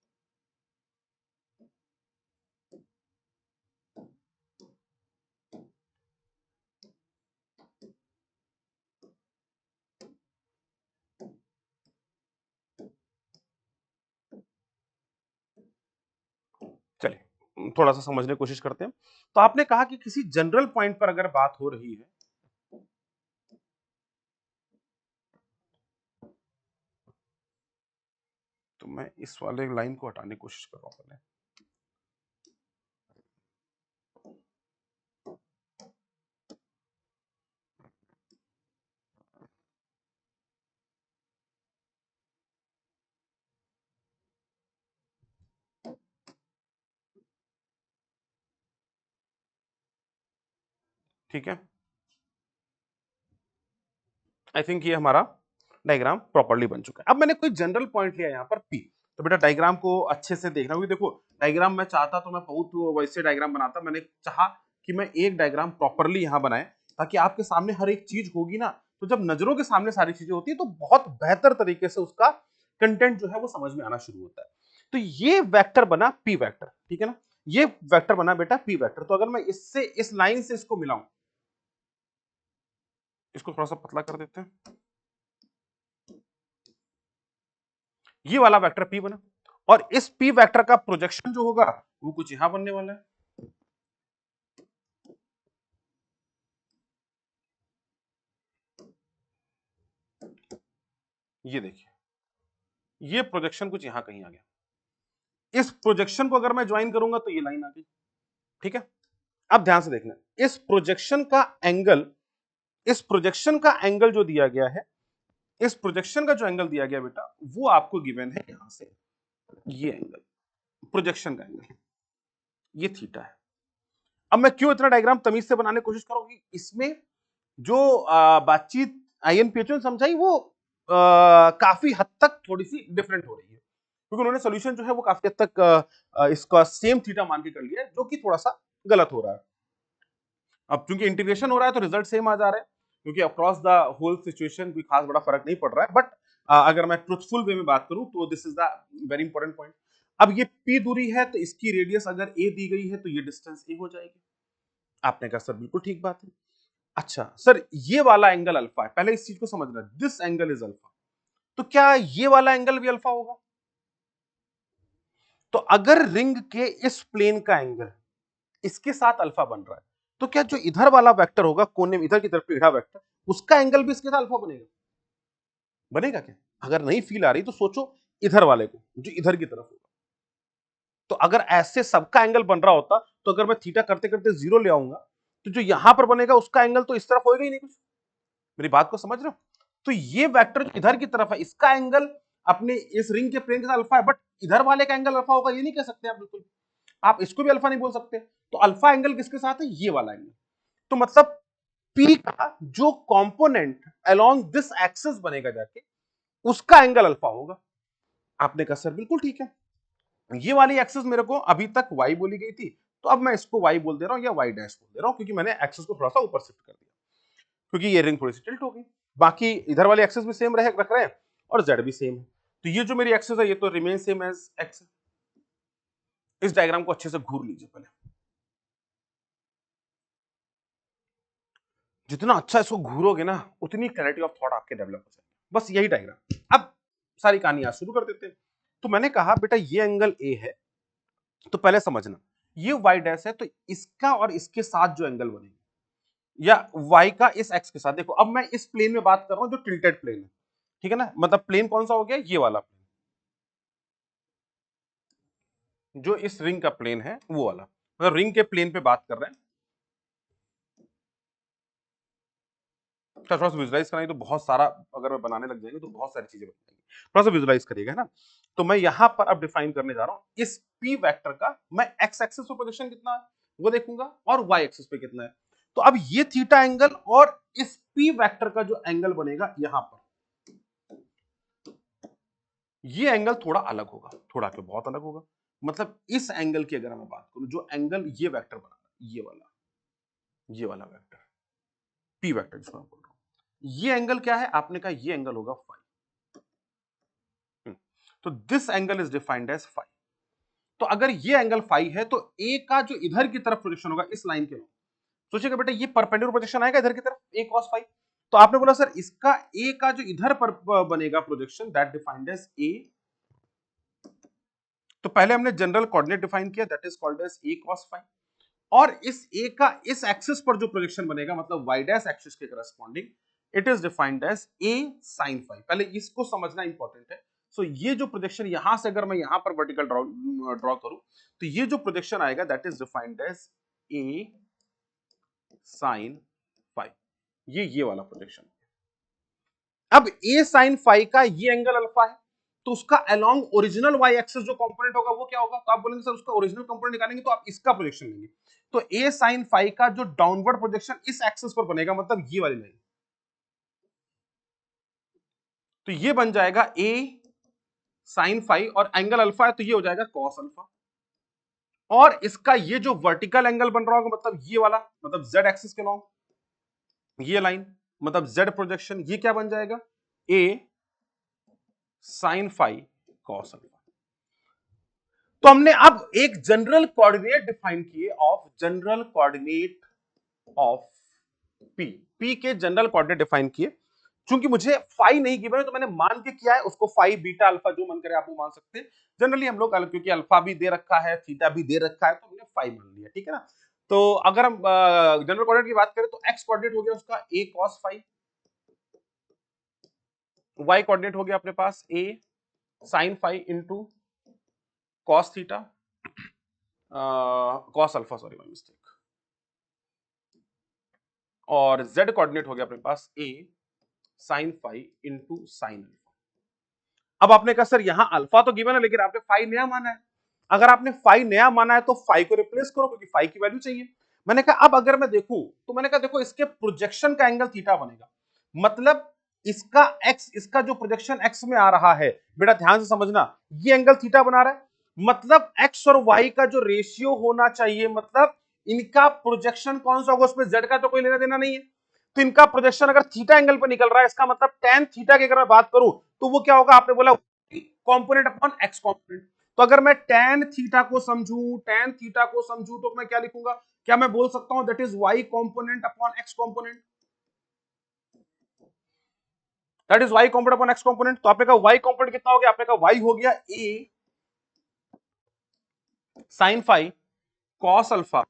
चलिए थोड़ा सा समझने की कोशिश करते हैं। तो आपने कहा कि किसी जनरल पॉइंट पर अगर बात हो रही है तो मैं इस वाले लाइन को हटाने की कोशिश कर रहा हूं पहले। ठीक है, आई थिंक ये हमारा डायग्राम प्रॉपर्ली बन चुका है। अब मैंने कोई जनरल पॉइंट लिया यहाँ पर पी, तो बेटा डायग्राम को अच्छे से देखना, क्योंकि देखो डायग्राम मैं चाहता तो मैं बहुत वैसे डायग्राम बनाता, मैंने चाहा कि मैं एक डायग्राम प्रॉपर्ली यहाँ बनाए ताकि आपके सामने हर एक चीज होगी ना, तो जब नजरों के सामने सारी चीजें होती है तो बहुत बेहतर तरीके से उसका कंटेंट जो है वो समझ में आना शुरू होता है। तो ये वेक्टर बना पी वेक्टर, ठीक है ना, ये वेक्टर बना बेटा पी वेक्टर। तो अगर मैं इससे इस लाइन से इसको मिलाऊं, इसको थोड़ा सा पतला कर देते हैं, ये वाला वेक्टर P बना, और इस P वेक्टर का प्रोजेक्शन जो होगा वो कुछ यहां बनने वाला है। ये देखिए, ये प्रोजेक्शन कुछ यहां कहीं आ गया। इस प्रोजेक्शन को अगर मैं ज्वाइन करूंगा तो ये लाइन आ गई, ठीक है। अब ध्यान से देखना, इस प्रोजेक्शन का एंगल, इस प्रोजेक्शन का एंगल जो दिया गया है, इस प्रोजेक्शन का जो एंगल दिया गया बेटा वो आपको गिवन है यहां से, ये एंगल प्रोजेक्शन का एंगल, ये थीटा है। अब मैं क्यों इतना डायग्राम तमीज से बनाने की कोशिश करूंगी, इसमें जो बातचीत आईएनपीएचओ ने समझाई वो काफी हद तक थोड़ी सी डिफरेंट हो रही है, क्योंकि उन्होंने सोल्यूशन जो है वो काफी हद तक इसका सेम थीटा मान के कर लिया है, जो कि थोड़ा सा गलत हो रहा है। अब क्योंकि इंटीग्रेशन हो रहा है तो रिजल्ट सेम आ जा रहा है, क्योंकि अक्रॉस द होल सिचुएशन कोई खास बड़ा फर्क नहीं पड़ रहा है। बट अगर मैं ट्रुथफुल वे में बात करूं तो this is the very important point. अब ये पी दूरी है तो इसकी रेडियस अगर ए दी गई है तो ये डिस्टेंस ए हो जाएगी। आपने कहा सर बिल्कुल ठीक बात है। अच्छा सर, ये वाला एंगल अल्फा है, पहले इस चीज को समझना, दिस एंगल इज अल्फा, तो क्या ये वाला एंगल भी अल्फा होगा? तो अगर रिंग के इस प्लेन का एंगल इसके साथ अल्फा बन रहा है, तो क्या जो इधर वाला वेक्टर होगा कोने में इधर की तरफ टेढ़ा वेक्टर, उसका एंगल भी इसके साथ अल्फा बनेगा? बनेगा क्या? अगर नहीं फील आ रही तो सोचो इधर वाले को जो इधर की तरफ होगा, तो अगर ऐसे सबका एंगल बन रहा होता तो अगर मैं थीटा करते करते जीरो ले आऊंगा तो जो यहां पर बनेगा उसका एंगल तो इस तरफ होएगा ही नहीं कुछ। मेरी बात को समझ रहे हो? तो ये वेक्टर जो इधर की तरफ है इसका एंगल अपने इस रिंग के प्लेन के साथ अल्फा है, बट इधर वाले का एंगल अल्फा होगा ये नहीं कह सकते आप बिल्कुल। आप इसको भी अल्फा नहीं बोल सकते। तो अल्फा एंगल किसके साथ है? ये वाला एंगल। तो मतलब पी का जो कंपोनेंट अलोंग दिस एक्सिस बनेगा जाके उसका एंगल अल्फा होगा। आपने कहा सर बिल्कुल ठीक है, ये वाली एक्सिस मेरे को अभी तक वाई बोली गई थी, तो अब मैं इसको वाई बोल दे रहा हूं या वाई डैश बोल दे रहा हूं, क्योंकि मैंने एक्सिस को थोड़ा सा ऊपर शिफ्ट कर दिया, क्योंकि ये रिंग थोड़ी सी टिल्ट हो गई। बाकी इधर वाली एक्सिस भी सेम रहे रख रहे हैं और जेड भी सेम है, तो ये जो मेरी एक्सिस है ये तो रिमेन सेम एज एक्स। इस डायग्राम को अच्छे से घूर लीजिए पहले, जितना अच्छा इसको घूरोगे ना उतनी क्लैरिटी ऑफ थॉट आपके डेवलप हो जाएगी। बस यही डायग्राम। अब सारी कहानी आज शुरू कर देते हैं। तो मैंने कहा बेटा ये एंगल ए है, तो पहले समझना ये वाई डैश है, तो इसका और इसके साथ जो एंगल बनेगा या y का इस x के साथ, देखो अब मैं इस प्लेन में बात कर रहा हूं जो टिल्टेड प्लेन है, ठीक है ना, मतलब प्लेन कौन सा हो गया? ये वाला प्लेन, जो इस रिंग का प्लेन है वो वाला, मतलब रिंग के प्लेन पे बात कर रहे हैं। थोड़ा सा विजुलाइज कराएंगे तो बहुत सारा, अगर मैं बनाने लग जाएंगे तो बहुत सारी चीजें बन जाएंगी, थोड़ा सा विजुलाइज करिएगा, है ना। तो मैं यहां पर अब डिफाइन करने जा रहा हूं इस p वेक्टर का, मैं x एक्सिस पे पोजीशन कितना है वो देखूंगा और y एक्सिस पे कितना है। तो अब ये थीटा एंगल और इस p वेक्टर का जो एंगल बनेगा यहां पर, ये एंगल थोड़ा अलग होगा, थोड़ा क्यों, बहुत अलग होगा। मतलब इस एंगल की अगर मैं बात करूं, जो एंगल ये वेक्टर बना रहा है, ये वाला वेक्टर, पी वेक्टर जिसको मैं बोल रहा हूं, ये एंगल क्या है, आपने कहा ये एंगल होगा फाई। तो this angle is defined as phi. तो अगर ये एंगल फाई है तो ए का जो इधर की तरफ प्रोजेक्शन होगा इस लाइन के, सोचिएगा बेटा ये परपेंडिकुलर प्रोजेक्शन आएगा इधर की तरफ, ए cos फाई। तो आपने बोला सर इसका ए का जो इधर पर बनेगा projection, that defined as a. तो पहले हमने जनरल कोऑर्डिनेट डिफाइन किया, that is called as a cos phi. और इस ए का इस एक्सिस पर जो प्रोजेक्शन बनेगा, मतलब वाई डैश एक्सिस के corresponding, it is defined as a sin phi. पहले इसको समझना इंपॉर्टेंट है। सो ये जो प्रोजेक्शन यहां से अगर मैं यहां पर वर्टिकल ड्रॉ करूं, तो ये जो प्रोजेक्शन आएगा that is defined as a sin phi. ये वाला प्रोजेक्शन। अब a sin फाई का ये एंगल अल्फा है, तो उसका अलोंग ओरिजिनल y एक्सिस जो कंपोनेंट होगा वो क्या होगा, तो आप बोलेंगे सर उसका ओरिजिनल कंपोनेंट निकालेंगे तो आप इसका प्रोजेक्शन लेंगे। तो a sin फाई का जो डाउनवर्ड प्रोजेक्शन इस एक्सिस पर बनेगा, मतलब ये वाली लाइन, तो ये बन जाएगा a sin फाई, और एंगल अल्फा है तो ये हो जाएगा cos अल्फा। और इसका ये जो वर्टिकल एंगल बन रहा होगा, मतलब ये वाला, मतलब z एक्सिस के अलॉन्ग ये लाइन, मतलब z प्रोजेक्शन, ये क्या बन जाएगा, a sin phi cos alpha. तो हमने अब एक जनरल कोऑर्डिनेट डिफाइन किए of general coordinate of P, P के जनरल कोऑर्डिनेट डिफाइन किए। चूंकि मुझे फाई नहीं गिवन है तो मैंने मान के किया है उसको, फाई बीटा अल्फा जो मन करे आप वो मान सकते हैं। जनरली हम लोग क्योंकि अल्फा भी दे रखा है, थीटा भी दे रखा है, तो हमने फाई मान लिया, ठीक है ना। तो अगर हम जनरल कोऑर्डिनेट की बात करें तो एक्स कोऑर्डिनेट हो गया उसका a cos phi, y coordinate हो गया अपने पास a sin phi into cos theta, cos alpha, sorry my mistake. और z कोऑर्डिनेट हो गया अपने पास a sin phi into sine alpha. अब आपने कहा सर यहां अल्फा तो गिवन है लेकिन आपने फाई नया माना है। अगर आपने फाई नया माना है तो फाई को रिप्लेस करो क्योंकि फाई की वैल्यू चाहिए। मैंने कहा अब अगर मैं देखूं तो मैंने कहा देखो इसके प्रोजेक्शन का एंगल थीटा बनेगा, मतलब इसका एक्स, इसका जो प्रोजेक्शन एक्स में आ रहा है, बेटा ध्यान से समझना, ये एंगल थीटा बना रहा है, मतलब एक्स और वाई का जो रेशियो होना चाहिए, मतलब इनका प्रोजेक्शन कौन सा होगा, उसमें जेड का तो कोई लेना देना नहीं है। तो इनका प्रोजेक्शन अगर थीटा एंगल पर निकल रहा है, इसका मतलब tan थीटा की अगर मैं बात करूं तो वो क्या होगा, आपने बोला कंपोनेंट अपॉन एक्स कंपोनेंट। तो अगर मैं tan थीटा को समझूं, tan थीटा को समझूं तो मैं क्या लिखूंगा, क्या मैं बोल सकता हूं that is y component upon x component, that is y component upon x component. तो आपने कहा y कंपोनेंट कितना हो गया, आपने कहा y हो गया a sin phi cos alpha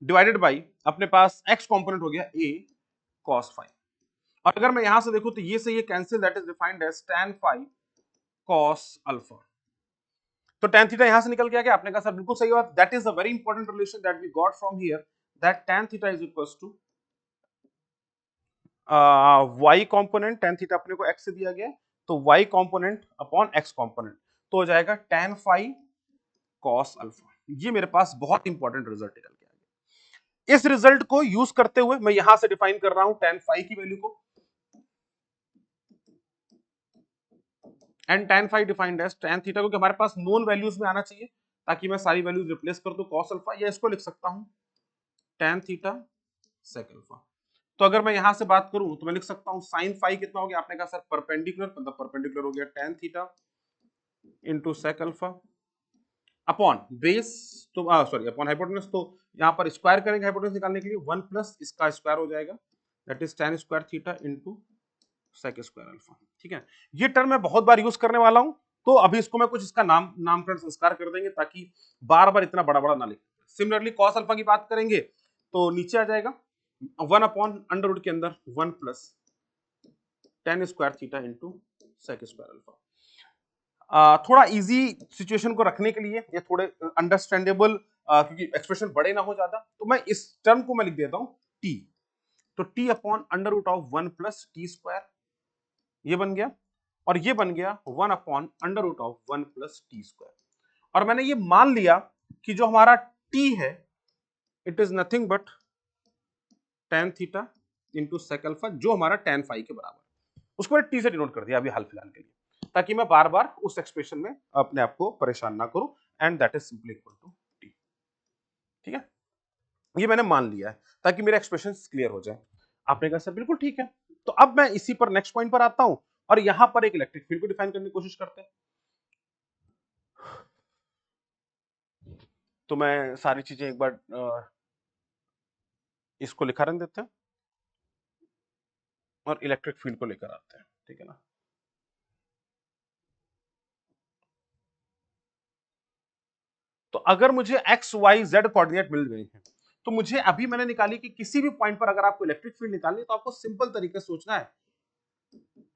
divided by अपने पास x कंपोनेंट हो गया a cos फाई। और अगर मैं यहां से देखूं तो ये से ये cancel, that is defined as tan phi cos alpha. तो tan थीटा यहां से निकल गया, क्या आपने कहा सर बिल्कुल सही बात, that is a very important relation that we got from here, that tan theta is equals to y component, tan theta अपने को x से दिया गया, तो y component upon x component, तो हो जाएगा tan फाई cos अल्फा। ये मेरे पास बहुत इंपॉर्टेंट रिजल्ट निकल के आ गया। इस रिजल्ट को यूज करते हुए मैं यहां से डिफाइन कर रहा हूं tan फाई की वैल्यू को, and tan phi defined as tan theta, क्योंकि हमारे पास नोन वैल्यूज में आना चाहिए ताकि मैं सारी वैल्यूज रिप्लेस कर दूं cos अल्फा, या इसको लिख सकता हूं tan थीटा sec अल्फा। तो अगर मैं यहां से बात करूं तो मैं लिख सकता हूं sin फाई कितना हो गया, आपने कहा सर परपेंडिकुलर, मतलब परपेंडिकुलर हो गया tan theta into sec alpha upon base, तो सॉरी अपॉन हाइपोटेनस, तो यहां पर स्क्वायर करेंगे हाइपोटेनस निकालने के लिए, 1 प्लस इसका स्क्वायर हो जाएगा, that is tan square theta into sec square alpha. ठीक है, ये टर्म मैं बहुत बार यूज करने वाला हूं, तो अभी इसको मैं कुछ इसका नामकरण संस्कार कर देंगे ताकि बार बार इतना बड़ा बड़ा ना लिखें। सिमिलरली कॉस अल्फा की बात करेंगे तो नीचे आ जाएगा 1 अपॉन अंडर रूट के अंदर 1 plus tan square theta into sec square alpha. थोड़ा इजी सिचुएशन को रखने के लिए, ये थोड़े अंडरस्टैंडेबल, क्योंकि एक्सप्रेशन बड़े ना हो ज्यादा, तो मैं इस टर्म को मैं लिख देता हूं t, तो t upon under root of 1 plus t square, ये बन गया, और ये बन गया 1 upon under root of 1 plus t square. और मैंने ये मान लिया कि जो हमारा t है it is nothing but tan theta into sec alpha, जो हमारा tan फाई के बराबर, उसको मैंने t से डिनोट कर दिया अभी हाल फिलहाल के लिए। ताकि मैं बार बार उस एक्सप्रेशन में अपने आप को परेशान ना करूं, and that is simply equal to t. ठीक है, ये मैंने मान लिया है ताकि मेरे एक्सप्रेशन क्लियर हो जाए। आपने कहा सर बिल्कुल ठीक है, तो अब मैं इसी पर नेक्स्ट पॉइंट पर आता हूं और यहां पर एक इलेक्ट्रिक फील्ड को डिफाइन करने की कोशिश करते हैं। तो मैं सारी चीजें एक बार इसको लिखा रन देते हैं और इलेक्ट्रिक फील्ड को लेकर आते हैं। ठीक है ना, तो अगर मुझे एक्स वाई जेड कोऑर्डिनेट मिल गए हैं, तो मुझे अभी मैंने निकाली कि किसी भी पॉइंट पर अगर आपको इलेक्ट्रिक फील्ड निकालनी है तो आपको सिंपल तरीके से सोचना है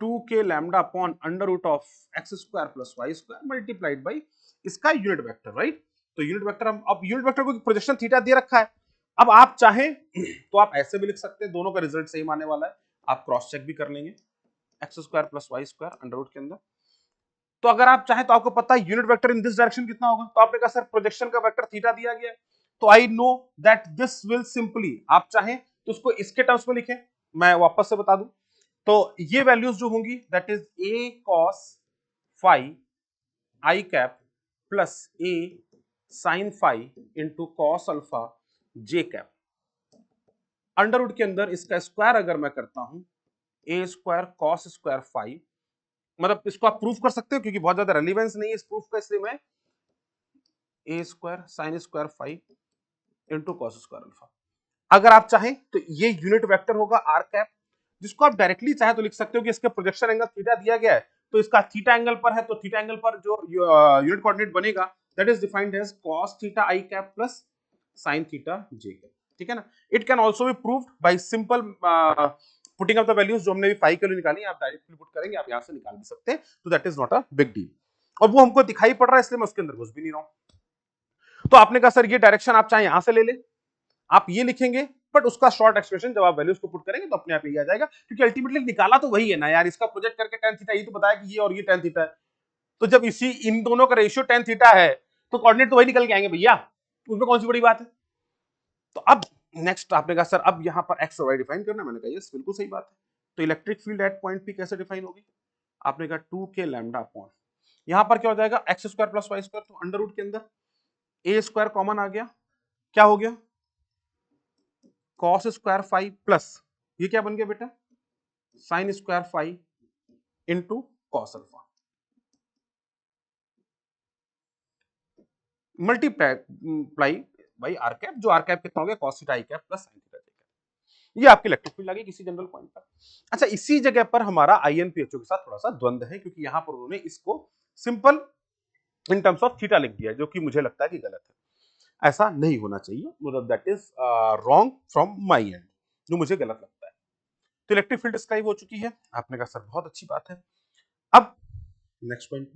2k lambda upon under root of x square plus y square multiplied by इसका यूनिट वेक्टर, राइट। तो यूनिट वेक्टर, हम अब यूनिट वेक्टर को प्रोजेक्शन थीटा दे रखा है। अब आप चाहें तो आप ऐसे भी लिख सकते हैं, दोनों का रिजल्ट सेम आने वाला है, आप क्रॉस चेक भी कर लेंगे, x square plus y square under root के अंदर। तो अगर आप चाहें तो आपको पता है unit vector in this direction कितना होगा, तो आपने कहा सर प्रोजेक्शन का वेक्टर थीटा दिया गया है, तो I know that this will simply, आप चाहें तो उसको इसके टर्म्स में लिखें, मैं वापस से बता दूं। तो ये वैल्यूज जो होंगी that is a cos phi i cap plus a sine phi into cos alpha j cap. Under root के अंदर इसका स्क्वायर अगर मैं करता हूं a square cos square phi, मतलब इसको आप प्रूफ कर सकते हो क्योंकि बहुत ज्यादा रेलिवेंस नहीं है इस प्रूफ का, इसलिए मैं A square sine square five into cos square alpha. अगर आप चाहें तो ये यूनिट वेक्टर होगा आर कैप, जिसको आप डायरेक्टली चाहे तो लिख सकते हो कि इसके प्रोजेक्शन एंगल थीटा दिया गया है, तो इसका थीटा एंगल पर है, तो थीटा एंगल पर जो यूनिट कोऑर्डिनेट बनेगा that is defined as cos theta i cap plus sine theta j cap. ठीक है ना, it can also be proved by simple putting up the values जो हमने भी फाई के लिए निकाली, आप डायरेक्टली पुट करेंगे, आप यहां से निकाल भी सकते हैं, तो that is not a big deal. और वो हमको दिखाई पड़ रहा है इसलिए मैं उसके अंदर घुस भी नहीं रहा हूं। तो आपने कहा सर ये डायरेक्शन आप चाहे यहां से ले ले, आप ये लिखेंगे, बट उसका शॉर्ट एक्सप्रेशन जब आप वैल्यूज को पुट करेंगे तो अपने आप ये आ जाएगा, क्योंकि अल्टीमेटली निकाला तो वही है ना यार, इसका प्रोजेक्ट करके tan थीटा, ये तो बताया कि ये और ये tan थीटा है, तो जब इसी इन दोनों का रेशियो tan थीटा है तो कोऑर्डिनेट तो वही निकल के आएंगे भैया, उसमें कौन सी बड़ी बात है। तो अब नेक्स्ट आपने कहा सर अब यहां पर एक्स और वाई डिफाइन करना, मैंने कहा यस बिल्कुल सही बात है। तो electric field eight point P कैसे डिफाइन होगी, आपने कहा 2k लैम्डा अपॉन, यहां पर क्या हो जाएगा x square plus y square, तो अंडर रूट के अंदर ए स्क्वायर कॉमन आ गया, क्या हो गया कॉस स्क्वायर फाइव प्लस ये क्या बन गया बेटा sine square five into cos alpha, multiply by r cap, जो आर कैप कितना हो गया cos theta i cap plus sine theta j cap. ये आपकी इलेक्ट्रिक फील्ड आ गई किसी जनरल पॉइंट पर। अच्छा, इसी जगह पर हमारा आईएनपीएचओ के साथ थोड़ा सा द्वंद है, क्योंकि यहां पर उन्होंने इसको simple in terms of theta लिख दिया है, जो कि मुझे लगता है कि गलत है, ऐसा नहीं होना चाहिए, मतलब that is wrong from my and, जो मुझे गलत लगता है। तो इलेक्ट्रिक फील्ड डिस्क्राइब हो चुकी है, आपने कहा सर बहुत अच्छी बात है। अब next point,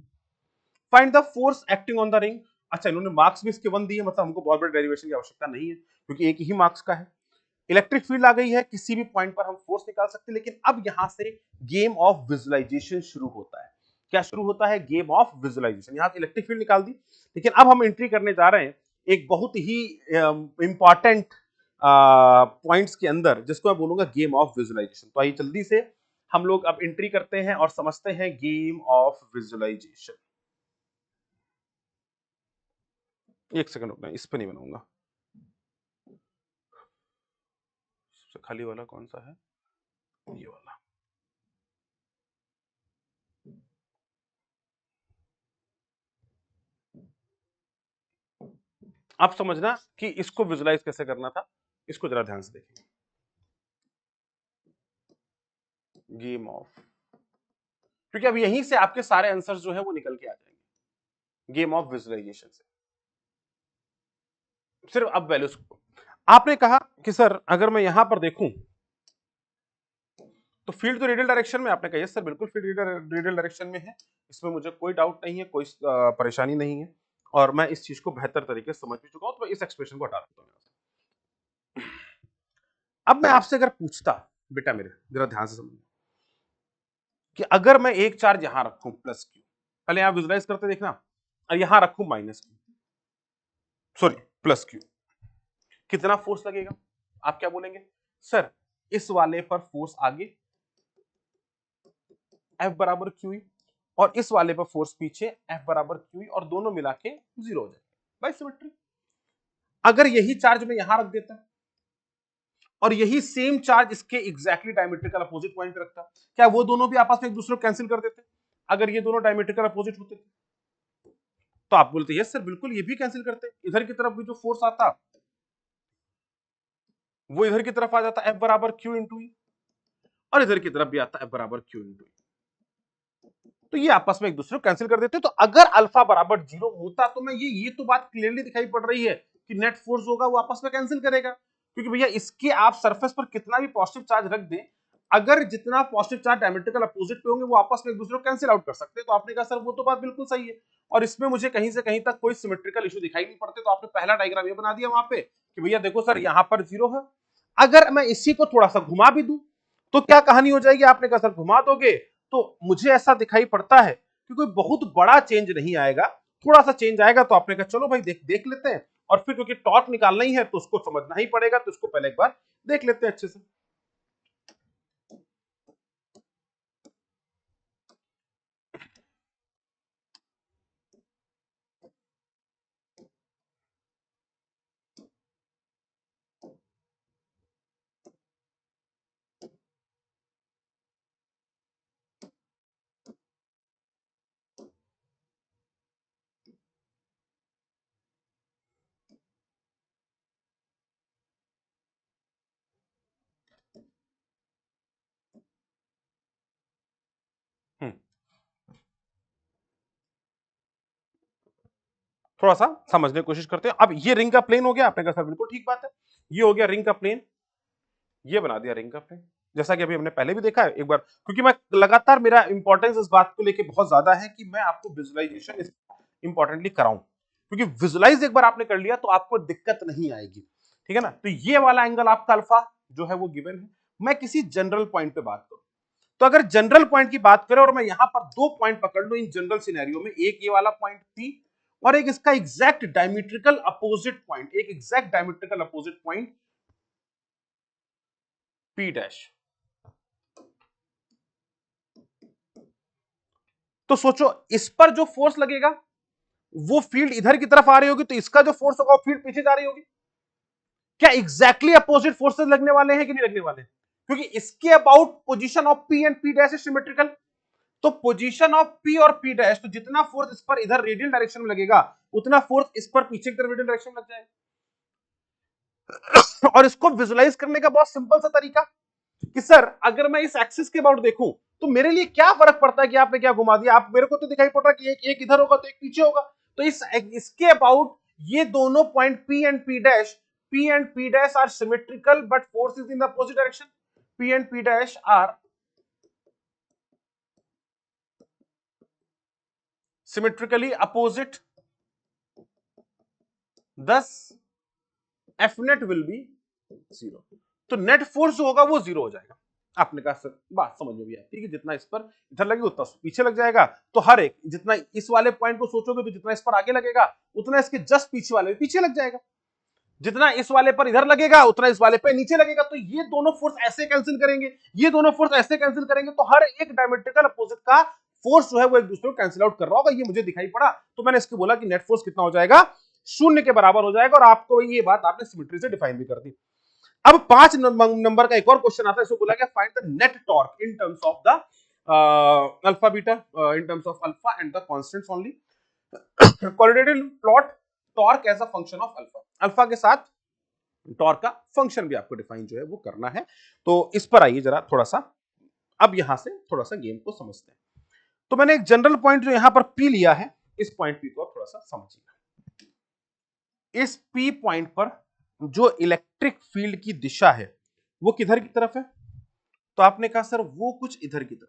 find the force acting on the ring. अच्छा, इन्होंने मार्क्स भी इसके वन दिए, मतलब हमको बहुत बड़े डेरिवेशन की आवश्यकता नहीं है क्योंकि एक ही मार्क्स का है। इलेक्ट्रिक फील्ड आ गई है, किसी भी पॉइंट पर हम फोर्स निकाल सकते हैं, लेकिन अब यहां से गेम ऑफ विजुअलाइजेशन शुरू होता है। क्या शुरू होता है, गेम ऑफ विजुअलाइजेशन। यहां इलेक्ट्रिक फील्ड निकाल दी, लेकिन अब हम एंट्री करने जा रहे हैं एक बहुत ही इंपॉर्टेंट पॉइंट्स के अंदर, जिसको मैं बोलूंगा गेम ऑफ विजुअलाइजेशन। तो आइए जल्दी से हम लोग अब एंट्री करते हैं और समझते हैं गेम ऑफ विजुअलाइजेशन। एक सेकंड रुकना, इस पे नहीं बनाऊंगा, खाली वाला कौन सा है, ये वाला। आप समझना कि इसको विजुलाइज कैसे करना था, इसको जरा ध्यान से देखिए। गेम ऑफ, क्योंकि अब यहीं से आपके सारे आंसर्स जो है वो निकल के आ जाएंगे गेम ऑफ विजुअलाइजेशन से। सिर्फ अब वैल्यूज को, आपने कहा कि सर अगर मैं यहां पर देखूं तो फील्ड तो रेडियल डायरेक्शन में, आपने कहा यस सर बिल्कुल फील्ड रेडियल डायरेक्शन में है, इसमें मुझे कोई डाउट नहीं है, कोई परेशानी नहीं है, और मैं इस चीज को बेहतर तरीके से समझ भी चुका हूं, तो मैं इस एक्सप्रेशन को हटा देता हूं। अब मैं आपसे अगर पूछता, बेटा मेरे जरा ध्यान से समझ, कि अगर मैं एक चार्ज यहां रखूं प्लस क्यू, पहले यहां विजुलाइज करते देखना, और यहां रखूं minus Q, sorry plus Q, कितना फोर्स लगेगा, आप क्या बोलेंगे सर इस वाले पर फोर्स आगे F बराबर क्यू, और इस वाले पर फोर्स पीछे F बराबर क्यू और दोनों मिला के 0 हो जाएंगे बाय सिमेट्री। अगर यही चार्ज मैं यहां रख देता और यही सेम चार्ज इसके एग्जैक्टली डायमेट्रिकल अपोजिट पॉइंट पे रखता, क्या वो दोनों भी आपस में एक दूसरे को कैंसिल कर देते? अगर ये दोनों डायमेट्रिकल अपोजिट होते तो आप बोलते यस सर बिल्कुल ये भी कैंसिल करते, इधर की तरफ भी जो फोर्स आता वो इधर की तरफ आ जाता F बराबर क्यू इंटू ई, और इधर की तरफ भी आता F बराबर क्यू इंटू ई, तो ये आपस में एक दूसरे को कैंसिल कर देते। तो अगर अल्फा बराबर 0 होता तो मैं ये तो बात क्लियरली दिखाई पड़ रही है कि नेट फोर्स होगा वो आपस में कैंसिल करेगा, क्योंकि भैया इसके आप सरफेस पर कितना भी पॉजिटिव चार्ज रख दें, अगर जितना पॉजिटिव चार्ज डायमेट्रिकल अपोजिट पे होंगे वो आपस में एक दूसरे को कैंसिल आउट कर सकते हैं। तो आपने कहा सर वो तो बात बिल्कुल सही है, और इसमें मुझे कहीं से कहीं तक कोई सिमेट्रिकल इशू दिखाई नहीं पड़ते, तो आपने पहला डायग्राम ये बना दिया वहां पे कि भैया देखो सर यहां पर 0 है, अगर मैं इसी को थोड़ा सा घुमा भी दूं तो क्या कहानी हो जाएगी? आपने कहा सर घुमा दोगे तो मुझे ऐसा दिखाई पड़ता है कि कोई बहुत बड़ा चेंज नहीं आएगा, थोड़ा सा चेंज आएगा। तो आपने कहा चलो भाई देख लेते हैं, और फिर क्योंकि टॉर्क निकालना ही है तो उसको समझना ही पड़ेगा, तो उसको पहले एक बार देख लेते हैं अच्छे से। हम्म, थोड़ा सा समझने की कोशिश करते हैं। अब ये रिंग का प्लेन हो गया, आपने कहा सर बिल्कुल ठीक बात है, ये हो गया रिंग का प्लेन, ये बना दिया रिंग का प्लेन, जैसा कि अभी हमने पहले भी देखा है एक बार, क्योंकि मैं लगातार मेरा इंपॉर्टेंस इस बात को लेके बहुत ज्यादा है कि मैं आपको विजुअलाइजेशन इंपॉर्टेंटली कराऊं, क्योंकि विजुअलाइज एक बार आपने कर लिया तो आपको दिक्कत नहीं आएगी, ठीक है ना। तो ये वाला एंगल आपका अल्फा जो है वो गिवन है। मैं किसी जनरल पॉइंट पे बात करूं, तो अगर जनरल पॉइंट की बात करें और मैं यहां पर दो पॉइंट पकड़ लूं इन जनरल सिनेरियो में, एक ये वाला पॉइंट P और एक इसका एग्जैक्ट डायमेट्रिकल अपोजिट पॉइंट, एक exact diametrical opposite point P dash, तो सोचो इस पर जो फोर्स लगेगा वो फील्ड इधर की तरफ आ रही होगी, तो इसका जो फोर्स होगा वो फील्ड पीछे जा रही होगी। क्या एग्जैक्टली अपोजिट फोर्सेस लगने वाले हैं कि नहीं लगने वाले? क्योंकि इसके about position of P and P dash is symmetrical, तो पोजीशन ऑफ P और P डैश, तो जितना फोर्स इस पर इधर रेडियल डायरेक्शन में लगेगा उतना फोर्स इस पर पीछे की तरफ रेडियल डायरेक्शन में लग जाएगा। और इसको विजुलाइज करने का बहुत सिंपल सा तरीका कि सर अगर मैं इस एक्सिस के अबाउट देखूं तो मेरे लिए क्या फर्क पड़ता है कि आपने क्या घुमा दिया, आप मेरे को तो दिखाई पड़ रहा है कि एक इधर होगा तो एक पीछे होगा। तो इसके अबाउट ये दोनों point P and P dash are symmetrical but force is in the opposite direction. P and P dash are symmetrically opposite, thus F net will be 0। तो नेट फोर्स जो होगा वो 0 हो जाएगा। आपने कहा सर बात समझ में भी आती है कि जितना इस पर इधर लगेगा उतना पीछे लग जाएगा, तो हर एक जितना इस वाले पॉइंट को सोचोगे तो जितना इस पर आगे लगेगा उतना इसके जस्ट पीछे वाले पीछे लग जाएगा, जितना इस वाले पर इधर लगेगा उतना इस वाले पे नीचे लगेगा। तो ये दोनों फोर्स ऐसे कैंसिल करेंगे, ये दोनों फोर्स ऐसे कैंसिल करेंगे, तो हर एक डायमेट्रिकल अपोजिट का फोर्स जो है वो एक दूसरे को कैंसिल आउट कर रहा होगा। ये मुझे दिखाई पड़ा तो मैंने इसको बोला कि नेट फोर्स कितना हो जाएगा, 0 के बराबर हो जाएगा। और आपको ये बात आपने सिमेट्री से डिफाइन भी कर दी। अब 5 नंबर का एक और क्वेश्चन आता है, इसको बोला गया find the net torque in terms of the alpha beta, in terms of alpha and the constants only. Qualitative plot torque as a function of alpha, alpha के साथ टॉर्क का फंक्शन भी आपको डिफाइन जो है वो करना है। तो इस पर आइए जरा थोड़ा सा, अब यहां से थोड़ा सा गेम को समझते हैं। तो मैंने एक जनरल पॉइंट जो यहां पर P लिया है, इस पॉइंट P को आप थोड़ा सा समझिए। इस P पॉइंट पर जो इलेक्ट्रिक फील्ड की दिशा है वो किधर की तरफ है? तो आपने कहा सर वो कुछ इधर की तरफ।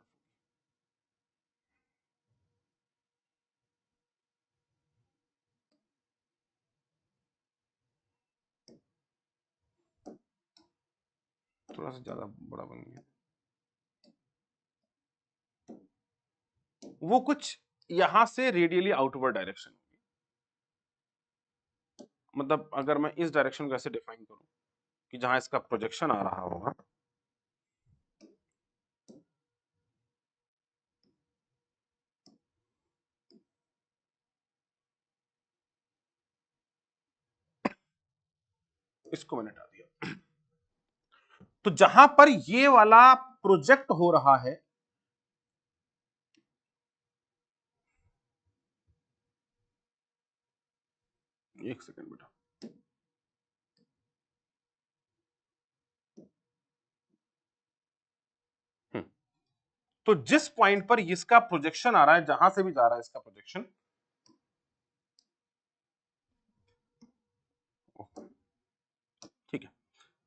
थोड़ा सा ज्यादा बड़ा बन गया, वो कुछ यहां से रेडियली आउटवर्ड डायरेक्शन, मतलब अगर मैं इस डायरेक्शन को ऐसे डिफाइन करूं कि जहां इसका प्रोजेक्शन आ रहा होगा, इसको मैंने हटा दिया। तो जहां पर ये वाला प्रोजेक्ट हो रहा है, एक सेकंड बेटा, तो जिस पॉइंट पर इसका प्रोजेक्शन आ रहा है, जहां से भी जा रहा है इसका प्रोजेक्शन, ठीक है,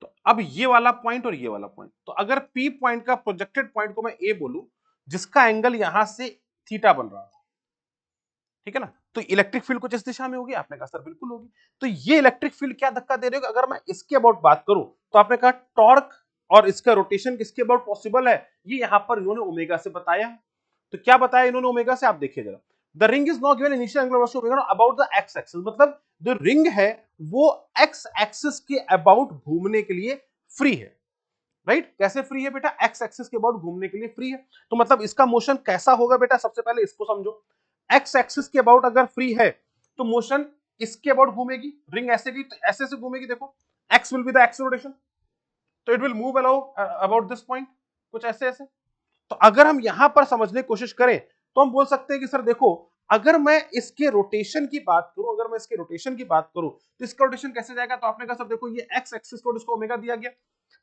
तो अब ये वाला पॉइंट और ये वाला पॉइंट, तो अगर P पॉइंट का प्रोजेक्टेड पॉइंट को मैं A बोलूं, जिसका एंगल यहां से थीटा बन रहा है, ठीक है ना, तो इलेक्ट्रिक फील्ड कुछ इस दिशा में होगी। आपने कहा सर बिल्कुल होगी। तो ये इलेक्ट्रिक फील्ड क्या धक्का दे रही होगी? अगर मैं इसके अबाउट बात करूं, तो आपने कहा टॉर्क और इसका रोटेशन किसके अबाउट पॉसिबल है, ये यहां पर इन्होंने ओमेगा से बताया। तो क्या बताया इन्होंने ओमेगा से, आप देखिए जरा। The ring is not given initial angular velocity omega about the x axis, मतलब जो रिंग है वो एक्स एक्सिस के अबाउट घूमने के लिए फ्री है, राइट? कैसे फ्री है बेटा? एक्स एक्सिस के अबाउट घूमने के लिए फ्री है। तो मतलब इसका मोशन कैसा होगा बेटा? सबसे पहले इसको समझो। एक्स एक्सिस के अबाउट अगर फ्री है, तो मोशन इसके अबाउट घूमेगी, रिंग ऐसे की तो ऐसे से घूमेगी, देखो X will be the X rotation, तो it will move about this point, कुछ ऐसे ऐसे। तो अगर हम यहां पर समझने की कोशिश करें, तो हम बोल सकते हैं कि सर देखो, अगर मैं इसके रोटेशन की बात करूं, अगर मैं इसके रोटेशन की बात करूं, तो इसका रोटेशन कैसे जाएगा? तो आपने कहा सर देखो, ये एक्स एक्सिस को इसको ओमेगा दिया गया,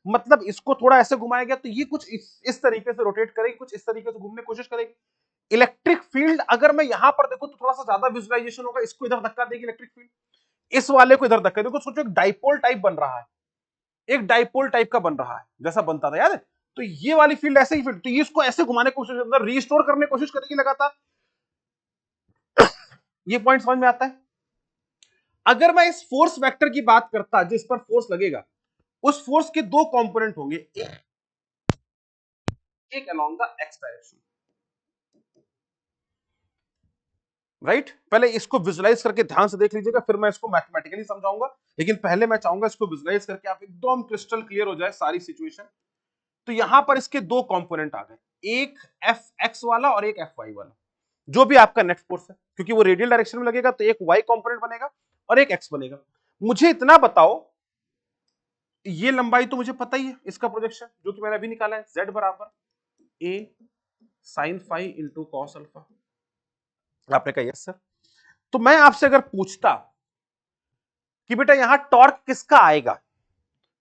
मतलब इसको थोड़ा ऐसे घुमाया गया, तो ये कुछ इस तरीके से रोटेट करेगी, कुछ इस तरीके से घूमने की कोशिश करेगी। इलेक्ट्रिक फील्ड अगर मैं यहां पर देखूं, तो थोड़ा सा ज्यादा विजुअलाइजेशन होगा, इसको इधर धक्का देगी इलेक्ट्रिक फील्ड, इस वाले को इधर धक्का। देखो सोचो, एक डाइपोल टाइप बन रहा है, एक डाइपोल टाइप का बन रहा है, जैसा बनता था, याद है? तो ये वाली फील्ड ऐसे ही फील्ड, तो ये इसको ऐसे घुमाने की कोशिश, मतलब रीस्टोर करने की कोशिश करेगी लगातार। ये पॉइंट समझ में आता है? अगर मैं इस फोर्स वेक्टर की बात करता, जिस पर फोर्स लगेगा, उस फोर्स के दो कंपोनेंट होंगे, एक along the x direction, right? पहले इसको विजुलाइज करके ध्यान से देख लीजिएगा, फिर मैं इसको मैथमेटिकली समझाऊंगा, लेकिन पहले मैं चाहूंगा इसको विजुलाइज करके आप एकदम क्रिस्टल क्लियर हो जाए सारी सिचुएशन। तो यहां पर इसके दो कंपोनेंट आ गए, एक एफ एक्स वाला और एक एफ वाई वाला, जो भी आपका नेट फोर्स है, क्योंकि वो रेडियल डायरेक्शन में लगेगा, तो एक वाई कंपोनेंट बनेगा और एक एक्स बनेगा। मुझे इतना बताओ, ये लंबाई तो मुझे पता ही है, इसका प्रोजेक्शन जो कि मैंने अभी निकाला है, z बराबर a sin phi into cos alpha. आपने कहा यस सर। तो मैं आपसे अगर पूछता कि बेटा यहां टॉर्क किसका आएगा,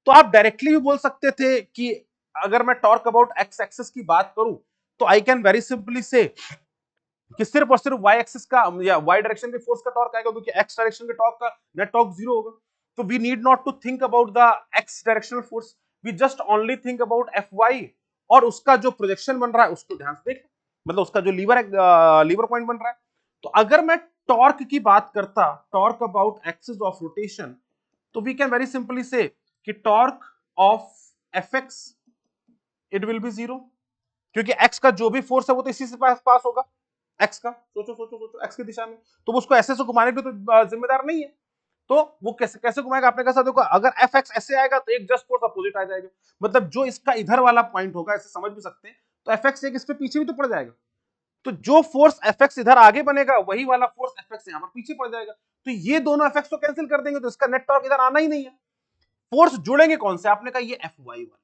तो आप डायरेक्टली भी बोल सकते थे कि अगर मैं टॉर्क अबाउट एक्स एक्सिस की बात करूं, तो आई कैन वेरी सिंपली से कि सिर्फ और सिर्फ वाई एक्सिस का या वाई डायरेक्शन के फोर्स का टॉर्क आएगा, क्योंकि एक्स डायरेक्शन के टॉर्क का नेट टॉर्क जीरो होगा। तो we need not to think about the x directional force, we just only think about f y, और उसका जो प्रोजेक्शन बन रहा है उसको ध्यान से देख, मतलब उसका जो लीवर पॉइंट बन रहा है। तो अगर मैं टॉर्क की बात करता, torque about axis of rotation, तो वी कैन वेरी सिंपली से कि torque of F x it will be zero, क्योंकि एक्स का जो भी फोर्स है वो तो इसी से पास होगा, एक्स का सोचो सोचो सोचो, एक्स की दिशा में, तो उसको ऐसे से घुमाने के तो जिम्मेदार नहीं है। तो वो कैसे कैसे घुमाएगा? आपने कहा देखो, अगर एफ एक्स ऐसे आएगा तो एक जस्ट फोर्स अपोजिट आ जाएगा, मतलब जो इसका इधर वाला पॉइंट होगा, ऐसे समझ भी सकते हैं, तो एफ एक्स एक इस पे पीछे भी तो पड़ जाएगा, तो जो फोर्स एफ एक्स इधर आगे बनेगा, वही वाला फोर्स एफ एक्स यहाँ पर पीछे पड़ जाएगा। तो ये दोनों एफ एक्स को कैंसिल कर देंगे, तो इसका नेट टॉर्क इधर आना ही नहीं है। फोर्स जुड़ेंगे कौन से? आपने कहा ये एफ वाई वाले,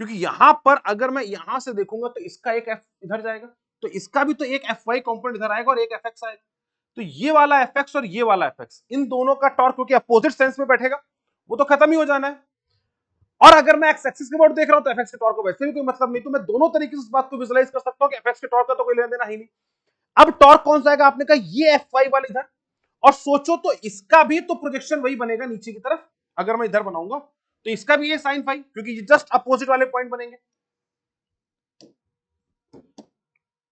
क्योंकि यहां पर अगर मैं यहां से देखूंगा, तो इसका एक एफ इधर जाएगा, तो इसका भी तो एक एफ वाई कॉम्पोनेंट इधर आएगा और एक एफ एक्स आएगा। तो ये वाला एफ एक्स और ये वाला एफ एक्स, इन दोनों का टॉर्क क्योंकि अपोजिट सेंस में बैठेगा, वो तो खत्म ही हो जाना है। और अगर मैं एक्स एक्सिस के अबाउट देख रहा हूं, तो एफ एक्स के टॉर्क को वैसे भी कोई मतलब नहीं, तो मैं दोनों तरीके से इस बात को विजुलाइज कर सकता हूं कि एफ एक्स के टॉर्क का तो कोई लेना देना ही नहीं। अब टॉर्क कौन सा आएगा? आपने कहा ये एफ वाई वाला इधर, और सोचो तो इसका भी तो प्रोजेक्शन वही बनेगा नीचे की तरफ, अगर मैं इधर बनाऊंगा, तो इसका भी ये साइन फाई, क्योंकि जस्ट अपोजिट वाले पॉइंट बनेंगे।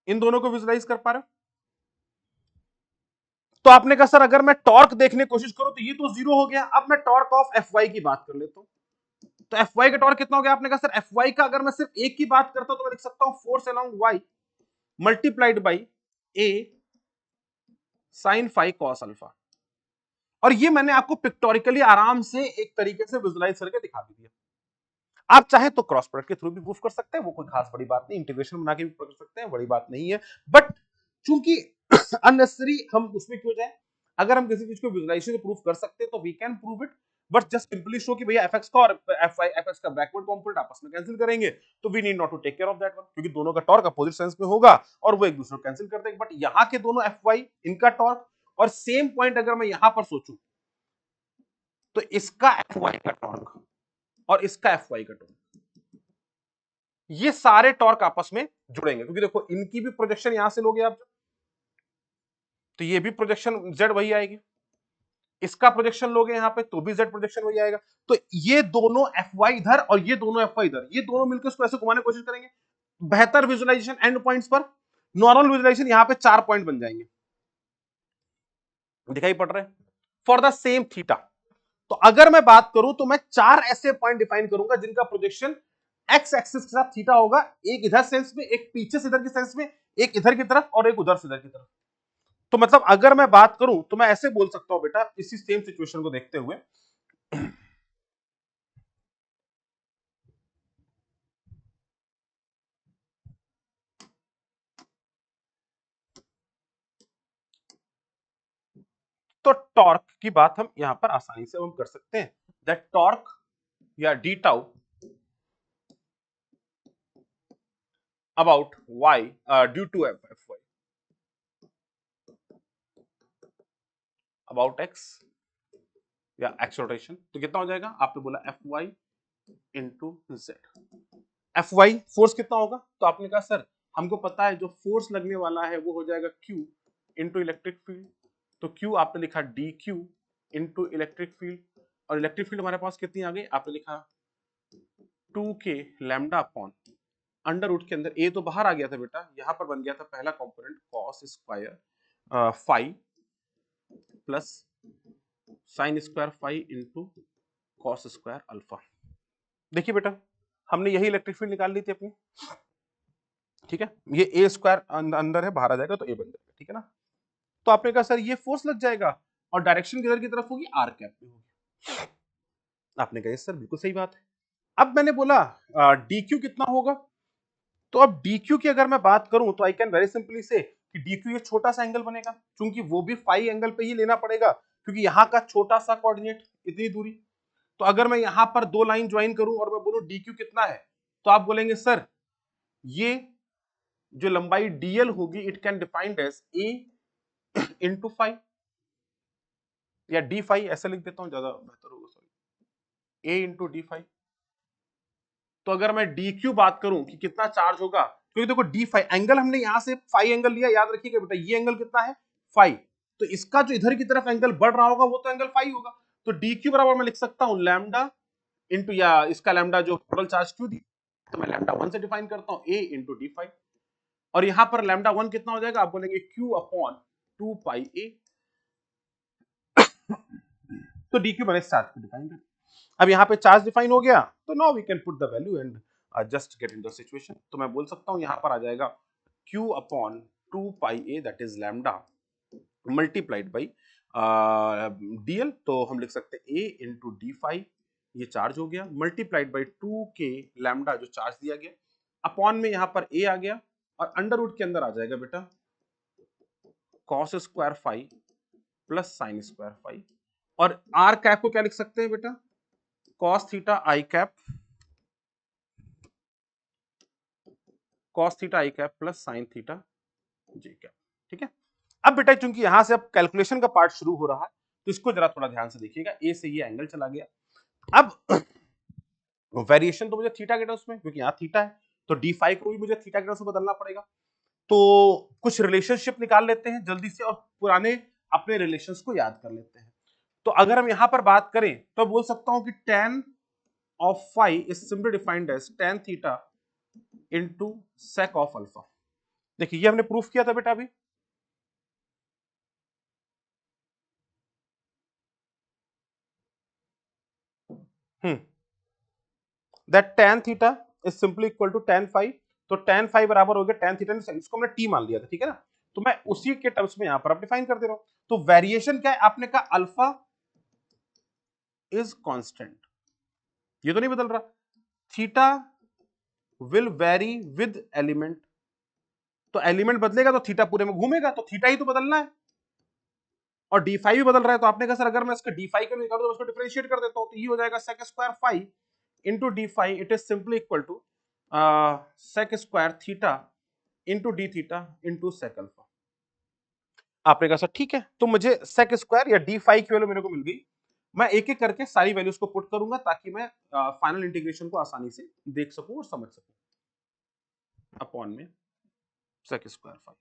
इन दोनों को विजुलाइज कर पा रहे हो? तो आपने कहा सर अगर मैं टॉर्क देखने की कोशिश करूं, तो ये तो जीरो हो गया, अब मैं टॉर्क ऑफ एफ वाई की बात कर लेता हूं। तो एफ वाई का टॉर्क कितना हो गया? आपने कहा सर एफ वाई का अगर मैं सिर्फ एक की बात करता हूं, तो मैं लिख सकता हूं force along y multiplied by a sine phi cos alpha. और ये मैंने आपको पिक्टोरिकली आराम से एक तरीके से विजुलाइज करके दिखा भी दिया। आप चाहे तो क्रॉस प्रोडक्ट के थ्रू भी प्रूफ कर सकते हैं, वो कोई खास बड़ी बात नहीं, इंटीग्रेशन बना के भी प्रूफ कर सकते हैं, बड़ी बात नहीं है। बट चूंकि अननेसेसरी हम उसमें क्यों जाए, अगर हम किसी चीज को विजुलाइजेशन से प्रूफ कर सकते हैं, तो we can prove it but just simply show कि भैया fx का और fx का बैकवर्ड कंपोनेंट आपस में कैंसिल करेंगे, तो we need not to take care of that one, क्योंकि दोनों का टॉर्क अपोजिट सेंस में होगा और वो एक दूसरे को कैंसिल कर देंगे। बट यहाँ के दोनों fy इनका टॉर्क और सेम पॉइंट अगर मैं यहां पर सोचूं तो इसका fy का टॉर्क और इसका fy का टॉर्क, ये सारे टॉर्क आपस में जुड़ेंगे, क्योंकि देखो इनकी भी प्रोजेक्शन यहां से लोगे आप, तो ये भी प्रोजेक्शन z वही आएगी, इसका प्रोजेक्शन लोगे यहां पे तो भी z प्रोजेक्शन वही आएगा। तो ये दोनों fy इधर और ये दोनों fy इधर, ये दोनों मिलकर इसको ऐसे घुमाने की कोशिश करेंगे। बेहतर विजुअलाइजेशन एंड पॉइंट्स पर, नॉर्मल विजुअलाइजेशन यहां पे 4 पॉइंट बन जाएंगे, दिखाई पड़ रहे हैं, फॉर द सेम थीटा। तो अगर मैं बात करूं तो मैं 4 ऐसे पॉइंट डिफाइन करूंगा जिनका प्रोजेक्शन एक्स एक्सिस के साथ थीटा होगा, एक इधर सेंस में, एक पीछे से इधर की सेंस में, एक इधर की तरफ और एक उधर से इधर की तरफ। तो मतलब अगर मैं बात करूं तो मैं ऐसे बोल सकता हूं बेटा, इसी सेम सिचुएशन को देखते हुए, तो टॉर्क की बात हम यहां पर आसानी से हम कर सकते हैं, दैट टॉर्क या d tau about y due to f y about x या एक्स रोटेशन, तो कितना हो जाएगा, आपने बोला f y into z. F y force कितना होगा, तो आपने कहा सर हमको पता है जो फोर्स लगने वाला है वो हो जाएगा क्यू इंटू इलेक्ट्रिक फील्ड, तो क्यू आपने लिखा D Q into electric field, और इलेक्ट्रिक फील्ड हमारे पास कितनी आ गई, आपने लिखा 2k lambda upon under root के अंदर ए तो बाहर आ गया था बेटा, यहां पर बन गया था पहला component cos square phi plus sine square phi into cos square alpha. देखिए बेटा हमने यही इलेक्ट्रिक फील्ड निकाल ली थी अपनी, ठीक है, ये ए स्क्वायर अंदर है बाहर आ जाएगा तो ए बन जाएगा, ठीक है ना। तो आपने कहा सर ये फोर्स लग जाएगा और डायरेक्शन किधर की तरफ होगी, आर कैप में होगी। आपने कहा सर बिल्कुल सही बात है। अब मैंने बोला डी क्यू कितना होगा, तो अब डी क्यू की अगर मैं बात करूं तो आई कैन वेरी सिंपली से कि डी क्यू ये छोटा सा एंगल बनेगा, क्योंकि वो भी फाई एंगल पे ही लेना पड़ेगा, क्योंकि यहाँ का छोटा सा कोऑर्डिनेट इतनी दूरी। तो अगर मैं यहां पर दो लाइन ज्वाइन करूं और मैं बोलूं डी क्यू कितना है, तो आप बोलेंगे सर ये जो लंबाई डीएल होगी it can defined as a into phi या डी फाइव, ऐसा लिख देता हूं ज्यादा बेहतर होगा, sorry, a into d phi. तो अगर मैं डी क्यू बात करूं कि कितना चार्ज होगा, क्योंकि देखो डी फाइव एंगल हमने यहां से फाइव एंगल लिया, याद रखिएगा बेटा ये एंगल कितना है फाइव, तो इसका जो इधर की तरफ एंगल बढ़ रहा होगा वो तो एंगल फाइव होगा। तो डी क्यू बराबर मैं लिख सकता हूं लैम्डा इंटू, या इसका लैम्डा जो टोटल चार्ज क्यू दी, तो मैं लैम्डा वन से डिफाइन करता हूं ए इंटू डी फाइव, और यहां पर लैम्डा वन कितना हो जाएगा, आप बोलेंगे q upon two pi a, तो डी क्यू मैंने चार्ज को डिफाइन कर। अब यहाँ पे चार्ज डिफाइन हो गया, तो now we can put the value and just get in the situation. तो मैं बोल सकता हूँ यहाँ पर आ जाएगा Q upon two pi A that is lambda multiplied by DL, तो हम लिख सकते हैं ए इंटू डी फाइव, ये चार्ज हो गया, मल्टीप्लाइड बाई 2k लैम्डा जो चार्ज दिया गया, अपॉन में यहाँ पर ए आ गया, और अंडर रूट के अंदर आ जाएगा बेटा cos square five plus sine square five, और आर कैप को क्या लिख सकते हैं बेटा, cos theta i cap, cos theta i cap plus sine theta j cap, ठीक है। अब बेटा चूंकि यहां से अब कैलकुलेशन का पार्ट शुरू हो रहा है, तो इसको जरा थोड़ा ध्यान से देखिएगा, ए से ये एंगल चला गया, अब वेरिएशन तो मुझे थीटा के टर्म्स में, क्योंकि यहाँ थीटा है, तो डी फाइव को भी मुझे थीटा के टर्म्स में बदलना पड़ेगा। तो कुछ रिलेशनशिप निकाल लेते हैं जल्दी से और पुराने अपने रिलेशंस को याद कर लेते हैं। तो अगर हम यहां पर बात करें तो बोल सकता हूं कि tan of phi is simply defined as tan theta into sec of alpha. देखिए ये हमने प्रूफ किया था बेटा अभी, that tan theta is simply equal to tan phi, तो tan फाइव बराबर हो गया tan थीटा, इसको हमने t मान लिया था, ठीक है ना, तो मैं उसी के टर्म्स में यहां पर डिफाइन कर दे रहा हूं। तो वेरिएशन क्या है, आपने कहा अल्फा इज कांस्टेंट, ये तो नहीं बदल रहा, theta will very with element, तो एलिमेंट बदलेगा तो थीटा पूरे में घूमेगा, तो थीटा ही तो बदलना है, और डी फाई भी बदल रहा है, तो आपने कहा सर अगर मैं इसका डी फाई को निकालूं तो उसको डिफरेंशिएट कर देता हूं, तो ये हो जाएगा sec square phi into d phi, it is simply equal to sec square theta into d theta into sec alpha. आपने कहा सर ठीक है, तो मुझे सेक स्क्वायर या डी फाई की वैल्यू मेरे को मिल गई। मैं एक एक करके सारी वैल्यूज को पुट करूंगा ताकि मैं फाइनल इंटीग्रेशन को आसानी से देख सकूं और समझ सकूं। अपॉन में सेक स्क्वायर फाई,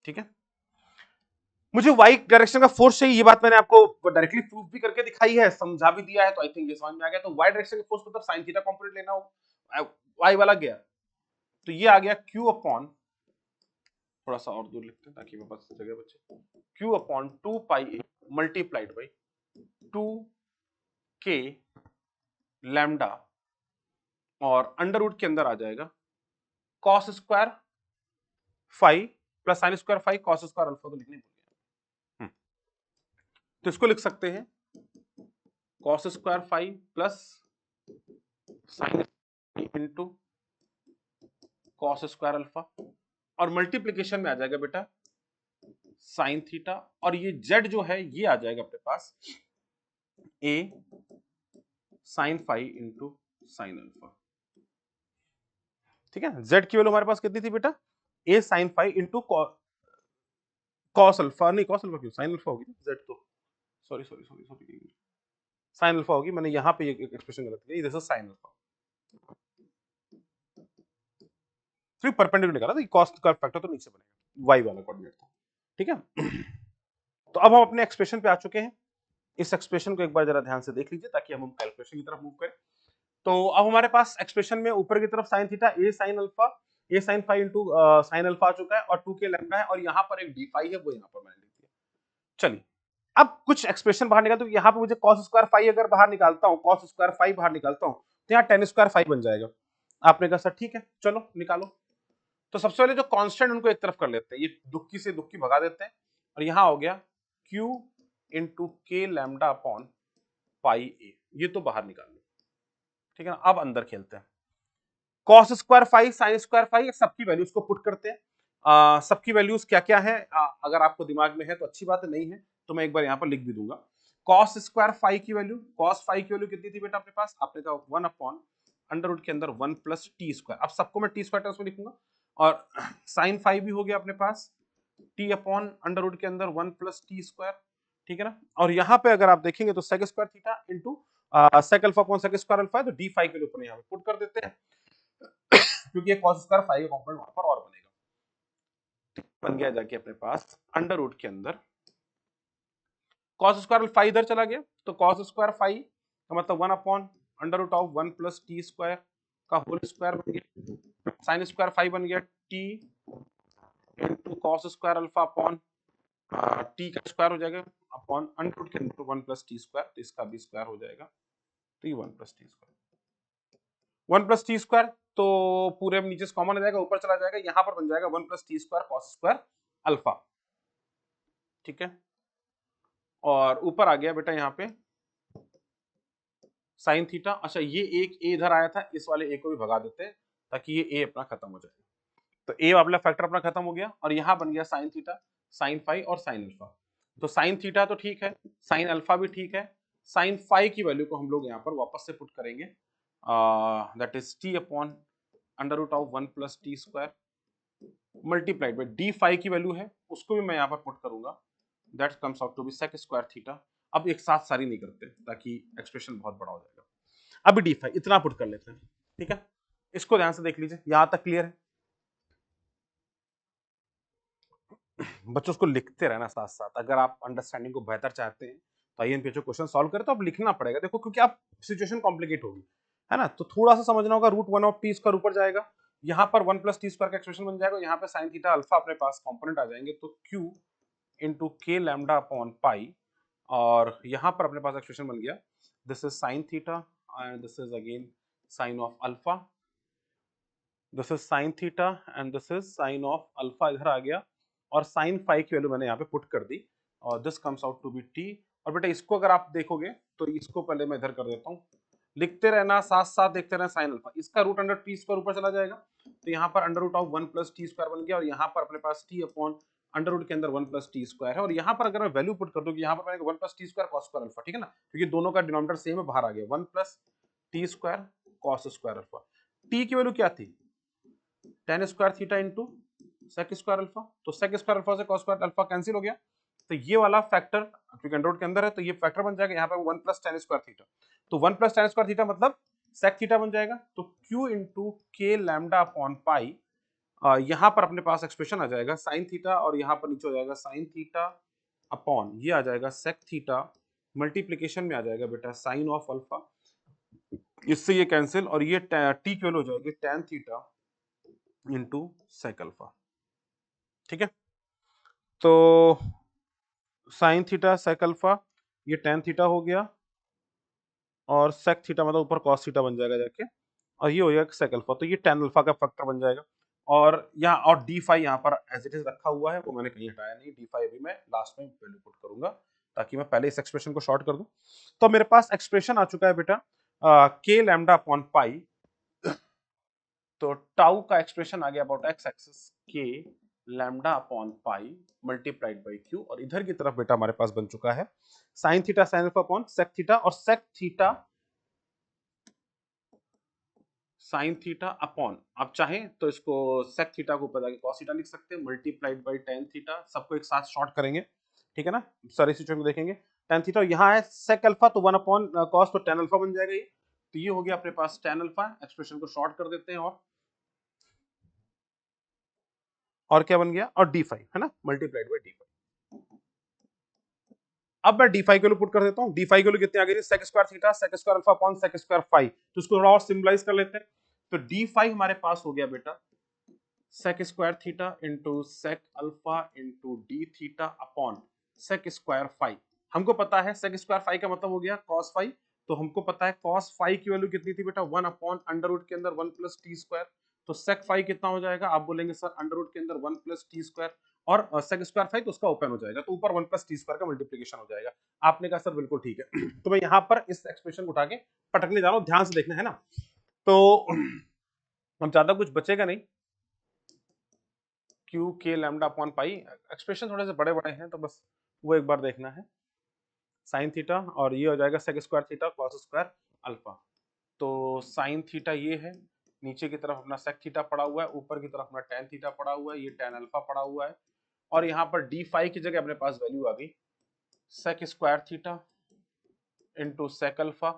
ठीक है। मुझे वाई डायरेक्शन का फोर्स चाहिए, ये बात मैंने आपको डायरेक्टली प्रूफ भी करके दिखाई है, समझा भी दिया है, तो आई थिंक ये समझ में आ गया। तो वाई डायरेक्शन का फोर्स मतलब साइन थीटा कंपोनेंट लेना हो, वाई वाला गया, तो ये आ गया क्यू अपॉन, थोड़ा सा और दूर लिखते हैं ताकि मेरे पास जगह बचे, Q upon 2 pi A multiplied by 2 के लैम्डा, और अंडर रूट के अंदर आ जाएगा cos square phi plus sine square phi cos square alpha, तो लिखने भूल गया। तो इसको लिख सकते हैं cos square phi plus sine into cos square alpha, और मल्टीप्लीकेशन में आ जाएगा बेटा साइन थीटा, और ये जेड जो है ये आ जाएगा अपने पास A sine phi into sine alpha, ठीक है। जेड की वैल्यू हमारे पास कितनी थी बेटा, A sine phi into cos alpha, नहीं कॉस अल्फा क्यों, साइन अल्फा होगी जेड, तो sorry sorry sorry sorry sine alpha होगी, मैंने यहां पे एक एक्सप्रेशन गलत किया, दिस इज साइन अल्फा, सिर्फ परपेंडिकुलर निकाला तो कॉस का फैक्टर तो नीचे बनेगा वाई वाला कोऑर्डिनेट था, ठीक है। तो अब हम अपने एक्सप्रेशन पे आ चुके हैं। इस एक्सप्रेशन को एक बार जरा ध्यान से देख लीजिए ताकि हम कैलकुलेशन की तरफ मूव करें। तो अब हमारे पास एक्सप्रेशन में ऊपर की तरफ sine theta a sine alpha a sine phi into sine alpha आ चुका है, और 2 के लैम्डा है, और यहाँ पर एक डी फाई है, वो यहाँ पर मैंने लिख दिया। चलिए अब कुछ एक्सप्रेशन बाहर निकालते, तो यहाँ पे मुझे कॉस स्क्वायर फाई अगर बाहर निकालता हूँ, कॉस स्क्वायर फाई बाहर निकालता हूँ, तो यहाँ टेन स्क्वायर फाई बन जाएगा। आपने कहा सर ठीक है चलो निकालो, तो सबसे पहले जो कांस्टेंट उनको एक तरफ कर लेते हैं, ये दुक्की से दुक्की भगा देते हैं, और यहां हो गया Q into k lambda upon पाई ए, ये तो बाहर निकाल लो, ठीक है ना। अब अंदर खेलते हैं, cos square phi sine square phi सबकी वैल्यूज को पुट करते हैं। सबकी वैल्यूज क्या क्या है, अगर आपको दिमाग में है तो अच्छी बात है, नहीं है तो मैं एक बार यहाँ पर लिख भी दूंगा। कॉस स्क्वायर फाई की वैल्यू, कॉस फाई की वैल्यू कितनी थी बेटा अपने पास, आपने कहा 1 अपॉन अंडर रूट के अंदर 1 प्लस टी स्क्वायर, अब सबको मैं टी स्क्वायर टर्म्स में लिखूंगा, और साइन फाई भी हो गया अपने पास टी अपॉन अंडर रूट के अंदर 1 प्लस टी स्क्वायर, ठीक है ना। और यहाँ पे अगर आप देखेंगे तो sec square theta into sec alpha upon sec square alpha है, तो डी फाई के ऊपर यहाँ पे पुट कर देते हैं क्योंकि ये कॉस स्क्वायर फाई का कंपोनेंट वहां पर और बनेगा, बन गया जाके अपने पास अंडर रूट के अंदर कॉस स्क्वायर फाई इधर चला गया, तो कॉस स्क्वायर फाई का मतलब 1 upon under root of 1 plus t square का होल स्क्वायर बन गया, साइन स्क्वायर फाई बन गया t into cos square alpha upon t का स्क्वायर हो जाएगा अपॉन अंडर रूट के अंदर 1 प्लस टी स्क्वायर, तो इसका भी स्क्वायर हो जाएगा, तो ये 1 plus t square 1 plus t square, तो पूरे नीचे से कॉमन आ जाएगा, ऊपर चला जाएगा, यहां पर बन जाएगा 1 plus t square cos square alpha, ठीक है। और ऊपर आ गया बेटा यहाँ पे साइन थीटा, अच्छा ये एक ए इधर आया था, इस वाले ए को भी भगा देते हैं ताकि ये ए अपना खत्म हो जाए, तो ए वाला फैक्टर अपना खत्म हो गया, और यहाँ बन गया साइन थीटा साइन फाई और साइन अल्फा, तो साइन थीटा तो ठीक है, साइन अल्फा भी ठीक है, साइन फाई की वैल्यू को हम लोग यहाँ पर वापस से पुट करेंगे, that is t upon under root of 1 plus t square multiplied by d phi की वैल्यू है उसको भी मैं यहाँ पर पुट करूंगा, that comes out to be sec square theta. अब एक साथ सारी नहीं करते ताकि एक्सप्रेशन बहुत बड़ा हो जाएगा, अभी डी फाई इतना पुट कर लेते हैं, ठीक है। इसको ध्यान से देख लीजिए, यहां तक क्लियर है बच्चों, उसको लिखते रहना साथ साथ, अगर आप अंडरस्टैंडिंग को बेहतर चाहते हैं तो आईएनपीएचओ क्वेश्चन सॉल्व करें तो अब लिखना पड़ेगा, देखो क्योंकि आप सिचुएशन कॉम्प्लिकेट होगी, है ना, तो थोड़ा सा समझना होगा, रूट 1 ऑफ टी स्क्वायर ऊपर जाएगा, यहाँ पर 1 प्लस टी स्क्वायर का एक्सप्रेशन बन जाएगा, यहाँ पे साइन थीटा अल्फा अपने पास कंपोनेंट आ जाएंगे, तो Q into k lambda upon पाई, और यहाँ पर अपने पास एक्सप्रेशन बन गया, this is sine theta and this is again sine of alpha, this is sine theta and this is sign of alpha, इधर आ गया, और साइन फाई की वैल्यू मैंने यहाँ पे पुट कर दी, और this comes out to be t, और बेटा इसको अगर आप देखोगे तो इसको पहले मैं इधर कर देता हूँ, लिखते रहना, साथ साथ देखते रहना साइन अल्फा। इसका रूट अंडर टी स्क्वायर ऊपर चला जाएगा, तो यहाँ पर under root of 1 plus t square बन गया, और यहाँ पर अपने पास टी अपॉन अंडर रूट के अंदर 1 प्लस टी स्क्वायर है। और यहाँ पर अगर मैं वैल्यू पुट कर दूं कि यहाँ पर मैंने 1 plus t square cos square alpha, ठीक है ना, क्योंकि दोनों का डिनोमिनेटर सेम है, बाहर आ गया 1 plus t square cos square alpha. T की वैल्यू क्या थी, tan square theta into sec square alpha. तो सेक स्क्वायर अल्फा से कॉस स्क्वायर अल्फा कैंसिल हो गया, तो ये वाला फैक्टर क्योंकि अंडर रूट के अंदर है तो ये फैक्टर बन जाएगा यहाँ पे 1 प्लस tan स्क्वायर थीटा। तो 1 प्लस tan स्क्वायर थीटा मतलब सेक थीटा बन जाएगा। तो q into k lambda upon पाई, यहाँ पर अपने पास एक्सप्रेशन आ जाएगा साइन थीटा, और यहाँ पर नीचे हो जाएगा साइन थीटा अपॉन ये आ जाएगा सेक थीटा, मल्टीप्लीकेशन में आ जाएगा बेटा साइन ऑफ अल्फा, इससे ये कैंसिल, और ये टी की वैल्यू हो जाएगी tan theta into sec alpha. ठीक है, तो साइन थीटा सेक अल्फा, ये tan थीटा हो गया, और सेक थीटा मतलब ऊपर कॉस थीटा बन जाएगा जाके, और ये हो जाएगा सेक अल्फा। तो ये tan अल्फा का फैक्टर बन जाएगा। और यहाँ और डी फाई यहाँ पर एज इट इज रखा हुआ है, वो मैंने कहीं हटाया नहीं। डी फाई भी मैं लास्ट में वैल्यू पुट करूंगा ताकि मैं पहले इस एक्सप्रेशन को शॉर्ट कर दूं। तो मेरे पास एक्सप्रेशन आ चुका है बेटा के लैम्डा अपॉन पाई, तो टाउ का एक्सप्रेशन आ गया अबाउट एक्स एक्सिस के lambda upon pi multiplied by Q, और इधर की तरफ बेटा हमारे पास बन चुका है sine theta sine alpha upon sec theta, और sec theta sine theta upon, आप चाहें तो इसको सेक थीटा को ऊपर जाके कॉस थीटा लिख सकते हैं, मल्टीप्लाइड बाई tan थीटा, सबको एक साथ शॉर्ट करेंगे, ठीक है ना, सारी सिचुएशन को देखेंगे। tan थीटा यहाँ है सेक अल्फा, तो 1 अपॉन कॉस, तो tan अल्फा बन जाएगा ये। तो ये हो गया अपने पास tan अल्फा, एक्सप्रेशन को शॉर्ट कर देते हैं, और क्या बन गया, और डी फाइव है ना, मल्टीप्लाइड बाई डी फाइव। अब मैं डी फाइव के लिए पुट कर देता हूँ। डी फाइव के लिए कितने आ गए, sec square theta sec square alpha upon sec square phi, तो इसको थोड़ा और सिंबलाइज कर लेते हैं। तो डी फाइव हमारे पास हो गया बेटा sec square theta into sec alpha into d theta upon sec square phi. हमको पता है सेक स्क्वायर फाइव का मतलब हो गया कॉस फाइव, तो हमको पता है कॉस फाइव की वैल्यू कितनी थी बेटा, 1 अपॉन अंडर रूट के अंदर 1 प्लस टी स्क्वायर। तो सेक फाइव कितना हो जाएगा, आप बोलेंगे सर अंडर रूट के अंदर 1 प्लस टी स्क्वायर, और सेक स्क्वायर फाइव तो उसका ओपन हो जाएगा, तो ऊपर 1 प्लस टी स्क्वायर का मल्टीप्लीकेशन हो जाएगा। आपने कहा सर बिल्कुल ठीक है। तो मैं यहाँ पर इस एक्सप्रेशन को उठा के पटकने जा रहा हूँ, ध्यान से देखना है ना। तो अब ज्यादा कुछ बचेगा नहीं, क्यू के लैम्डा अपॉन पाई, एक्सप्रेशन थोड़े से बड़े बड़े हैं तो बस वो एक बार देखना है, साइन थीटा, और ये हो जाएगा sec square theta cos square alpha. तो साइन थीटा ये है, नीचे की तरफ अपना सेक थीटा पड़ा हुआ है, ऊपर की तरफ अपना tan थीटा पड़ा हुआ है, ये tan अल्फा पड़ा हुआ है, और यहाँ पर डी फाइव की जगह अपने पास वैल्यू आ गई sec square theta into sec alpha,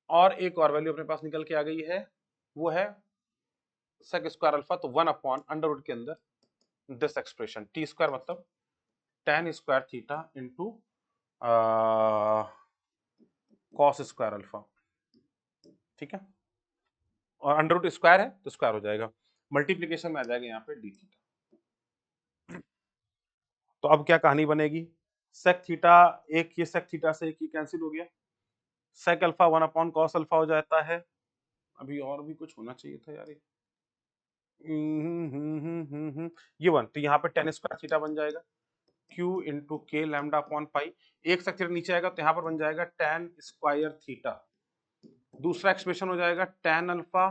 और एक और वैल्यू अपने पास निकल के आ गई है, वो है सेक स्क्वायर अल्फा, तो 1 अपॉन अंडर रूट के अंदर दिस एक्सप्रेशन टी स्क्वायर मतलब tan square theta into cos square alpha, ठीक है, और अंडर रूट स्क्वायर है तो स्क्वायर हो जाएगा, मल्टीप्लीकेशन में आ जाएगा यहाँ पे डी थीटा। तो अब क्या कहानी बनेगी, सेक थीटा एक, ये सेक थीटा से एक ये कैंसिल हो गया, sec alpha 1 upon cos alpha हो जाता है। अभी और भी कुछ होना चाहिए था यार, ये 1, तो यहाँ पे tan स्क्वायर थीटा बन जाएगा q into k lambda upon पाई, एक सेक थीटा नीचे आएगा तो यहाँ पर बन जाएगा tan स्क्वायर थीटा, दूसरा एक्सप्रेशन हो जाएगा tan alpha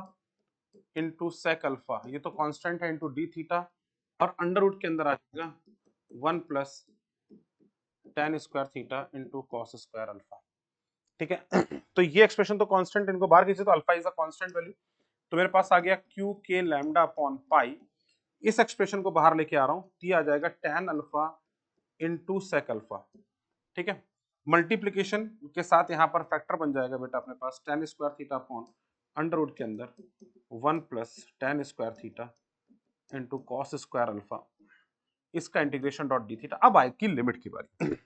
into sec alpha, ये तो कांस्टेंट है, इंटू डी थीटा, और अंडर रूट के अंदर आ जाएगा 1 plus tan square theta into cos square alpha, ठीक है। तो ये एक्सप्रेशन तो कांस्टेंट, इनको बाहर खींचे तो alpha is a constant value, तो मेरे पास आ गया q के लैम्डा अपॉन पाई, इस एक्सप्रेशन को बाहर लेके आ रहा हूं, तो ये आ जाएगा tan alpha into sec alpha, ठीक है, मल्टीप्लीकेशन के साथ यहाँ पर फैक्टर बन जाएगा बेटा अपने पास tan square theta upon under root के अंदर 1 plus tan square theta into cos square alpha, इसका इंटीग्रेशन डॉट डी थीटा। अब आएगी लिमिट की बारी,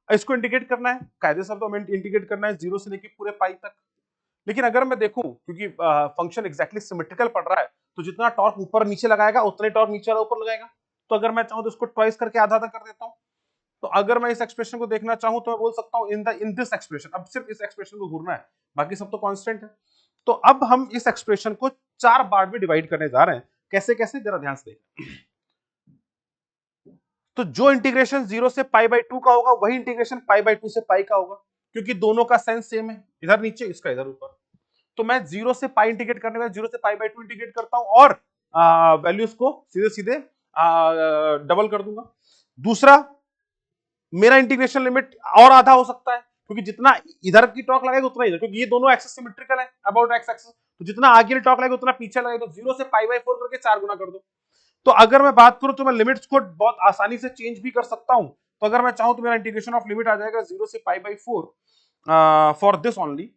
इसको इंटीग्रेट करना है, कायदे से तो हमें इंटीग्रेट करना है जीरो से लेके पूरे पाई तक, लेकिन अगर मैं देखूं क्योंकि फंक्शन एग्जैक्टली सिमेट्रिकल पड़ रहा है, तो जितना टॉर्क ऊपर नीचे लगाएगा उतने टॉर्क नीचे वाला ऊपर लगाएगा, तो अगर मैं चाहूं तो इसको ट्वाइस करके आधा आधा कर देता हूं। तो अगर मैं इस एक्सप्रेशन को देखना चाहूं तो मैं बोल सकता हूं इन दिस एक्सप्रेशन, अब सिर्फ इस एक्सप्रेशन को घूरना है, बाकी सब तो कांस्टेंट है। तो अब हम इस एक्सप्रेशन को 4 पार्ट में डिवाइड करने जा रहे हैं, कैसे कैसे जरा ध्यान से देखना। तो जो इंटीग्रेशन 0 से पाई बाई 2 का होगा वही इंटीग्रेशन पाई बाई 2 से पाई का होगा, क्योंकि दोनों का साइन सेम है, इधर नीचे इसका इधर ऊपर। तो मैं 0 से पाई इंटीग्रेट करने में 0 से पाई बाई 2 इंटीग्रेट करता हूं और वैल्यूज को सीधे सीधे डबल कर दूंगा। दूसरा, मेरा इंटीग्रेशन लिमिट और आधा हो सकता है, क्योंकि जितना इधर की टॉक लगेगा उतना इधर, क्योंकि ये दोनों एक्सिस सिमेट्रिकल है अबाउट एक्स एक्सिस, तो जितना आगे की टॉक लगेगा उतना पीछे लगेगा। तो 0 से पाई बाई 4 करके 4 गुना कर दो। तो अगर मैं बात करूं तो मैं लिमिट्स को बहुत आसानी से चेंज भी कर सकता हूं। तो अगर मैं चाहूं तो मेरा इंटीग्रेशन ऑफ लिमिट आ जाएगा 0 से pi by 4 for this only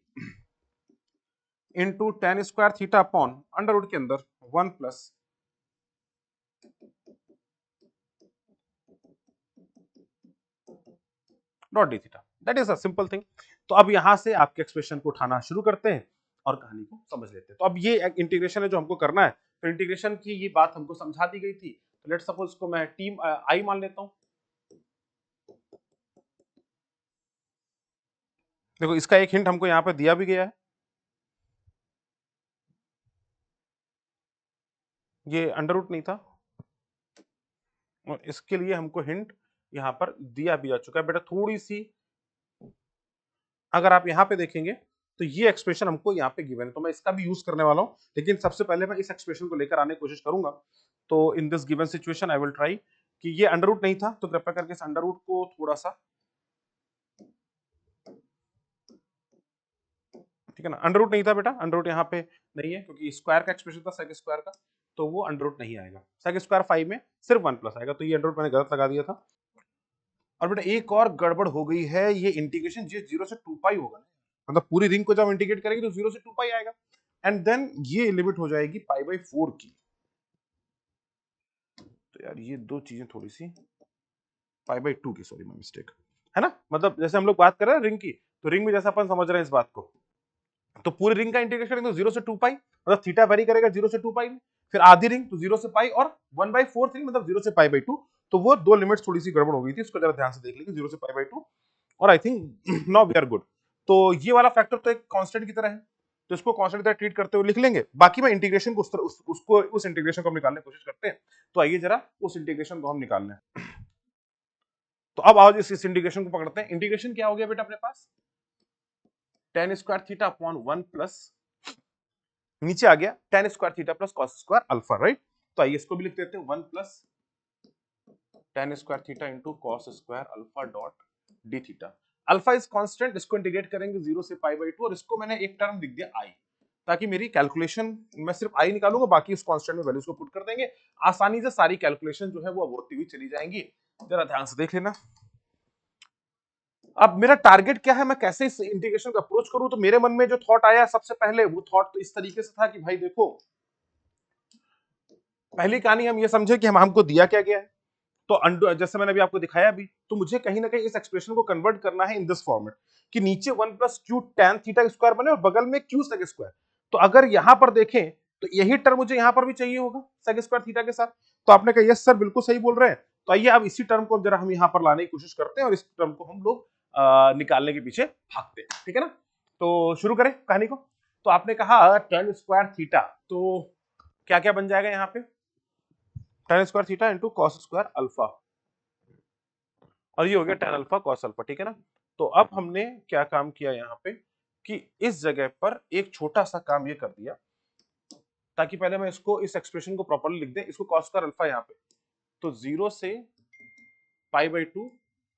into tan square theta upon under root के अंदर 1 plus dot d theta. That is a simple thing. तो अब यहां से आपके एक्सप्रेशन को उठाना शुरू करते हैं और कहानी को समझ लेते हैं। तो अब ये एक इंटीग्रेशन है जो हमको करना है। तो इंटीग्रेशन की ये बात हमको समझा दी गई थी। तो लेट्स सपोज इसको मैं टीम आई मान लेता हूं। देखो इसका एक हिंट हमको यहां पे दिया भी गया है, ये अंडर रूट नहीं था, और इसके लिए हमको हिंट यहां पर दिया भी जा चुका है। बेटा थोड़ी सी अगर आप यहां पे देखेंगे तो ये एक्सप्रेशन हमको यहाँ पे गिवन है, तो मैं इसका भी यूज करने वाला हूँ, लेकिन सबसे पहले मैं इस एक्सप्रेशन को लेकर आने की कोशिश करूंगा। तो in this given situation I will try कि ये अंडर रूट नहीं था, तो कृपया करके इस अंडर रूट को थोड़ा सा, ठीक है ना, अंडर रूट नहीं था बेटा, अंडर रूट यहाँ पे नहीं है, क्योंकि स्क्वायर का एक्सप्रेशन था सेक स्क्वायर का, तो वो अंडर रूट नहीं आएगा। सेक स्क्वायर 5 में सिर्फ 1 प्लस आएगा, तो ये अंडर रूट मैंने गलत लगा दिया था। और बेटा एक और गड़बड़ हो गई है, ये इंटीग्रेशन ये 0 से 2 पाई होगा, मतलब पूरी रिंग को जब इंटीग्रेट करेंगे तो 0 से 2 पाई आएगा, एंड देन ये लिमिट हो जाएगी पाई बाई 4 की। तो यार ये दो चीजें थोड़ी सी, पाई बाई 2 की, सॉरी माय मिस्टेक, है ना। मतलब जैसे हम लोग बात कर रहे हैं रिंग की, तो रिंग में जैसा अपन समझ रहे हैं इस बात को, तो पूरी रिंग का इंटीग्रेशन तो 0 से 2 पाई, मतलब थीटा वेरी करेगा 0 से 2 पाई में, फिर आधी रिंग तो 0 से पाई, और 1/4 रिंग मतलब 0 से पाई बाई 2। तो वो दो लिमिट्स थोड़ी सी गड़बड़ हो गई थी, इसको जरा ध्यान से देख लीजिए, 0 से पाई बाई 2, और I think now we are good. तो ये वाला फैक्टर तो एक कांस्टेंट की तरह है, तो इसको कांस्टेंट की तरह ट्रीट करते हुए लिख लेंगे। बाकी मैं इंटीग्रेशन को उसको उस इंटीग्रेशन को हम निकालने की कोशिश करते हैं। तो आइए जरा उस इंटीग्रेशन को हम निकाल लें। तो अब आओ इस इंटीग्रेशन को पकड़ते हैं। इंटीग्रेशन क्या हो गया बेटा अपने पास, tan square theta upon 1 plus, नीचे आ गया tan square theta plus cos square alpha, right. तो आइए इसको भी लिख देते हैं 1 plus tan square theta into cos square alpha dot d theta. Alpha is constant, इसको इंटीग्रेट करेंगे 0 से पाई बाई 2, और इसको मैंने एक टर्म लिख दिया आई, ताकि मेरी कैलकुलेशन मैं सिर्फ आई निकालूंगा, बाकी इस कांस्टेंट में वैल्यूज को पुट कर देंगे, आसानी से सारी कैलकुलेशन जो है वो अब होती हुई चली जाएंगी। जरा ध्यान से देख लेना। अब मेरा टारगेट क्या है, मैं कैसे इस इंटीग्रेशन को अप्रोच करूं। तो मेरे मन में जो थॉट आया सबसे पहले, वो थॉट तो इस तरीके से था कि भाई देखो, पहली कहानी हम ये समझे कि हमको दिया क्या गया है। तो जैसे मैंने अभी आपको दिखाया भी, तो मुझे कहीं ना कहीं इस एक्सप्रेशन को कन्वर्ट करना है इन दिस फॉर्मेट, कि नीचे 1 plus Q tan theta square बने और बगल में क्यू सेक स्क्वायर। तो अगर यहां पर देखें तो यही टर्म मुझे यहां पर भी चाहिए होगा सेक स्क्वायर थीटा के साथ। तो आपने कहा यस सर बिल्कुल सही बोल रहे हैं। तो आइए अब इसी टर्म को जरा हम यहां पर लाने की कोशिश करते हैं, और इस टर्म को हम लोग निकालने के पीछे भागते हैं, ठीक है ना। तो शुरू करें कहानी को। तो आपने कहा टेन स्क्वायर थीटा, तो क्या क्या बन जाएगा यहाँ पे, ten square theta into cos square alpha, और ये हो गया टेन अल्फा कॉस अल्फा, ठीक है ना। तो अब हमने क्या काम किया यहाँ पे, कि इस जगह पर एक छोटा सा काम ये कर दिया, ताकि पहले मैं इसको इस एक्सप्रेशन को प्रॉपर्ली लिख दें। इसको कॉस स्क्वायर अल्फा यहाँ पे, तो 0 से पाई बाई 2,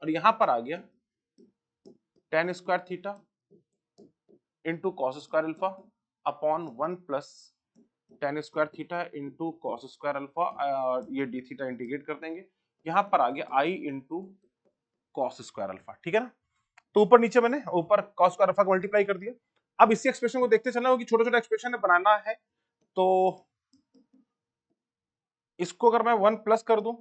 और यहां पर आ गया tan square theta into cos square alpha upon 1 plus tan square theta into cos square alpha, ये डी थीटा इंटीग्रेट कर देंगे, यहां पर आ गया आई इंटू कॉस स्क्वायर अल्फा, ठीक है ना। तो ऊपर नीचे मैंने ऊपर कॉस स्क्वायर अल्फा को मल्टीप्लाई कर दिया। अब इसी एक्सप्रेशन को देखते चलना होगा कि छोटे छोटे एक्सप्रेशन बनाना है। तो इसको अगर मैं 1 प्लस कर दूं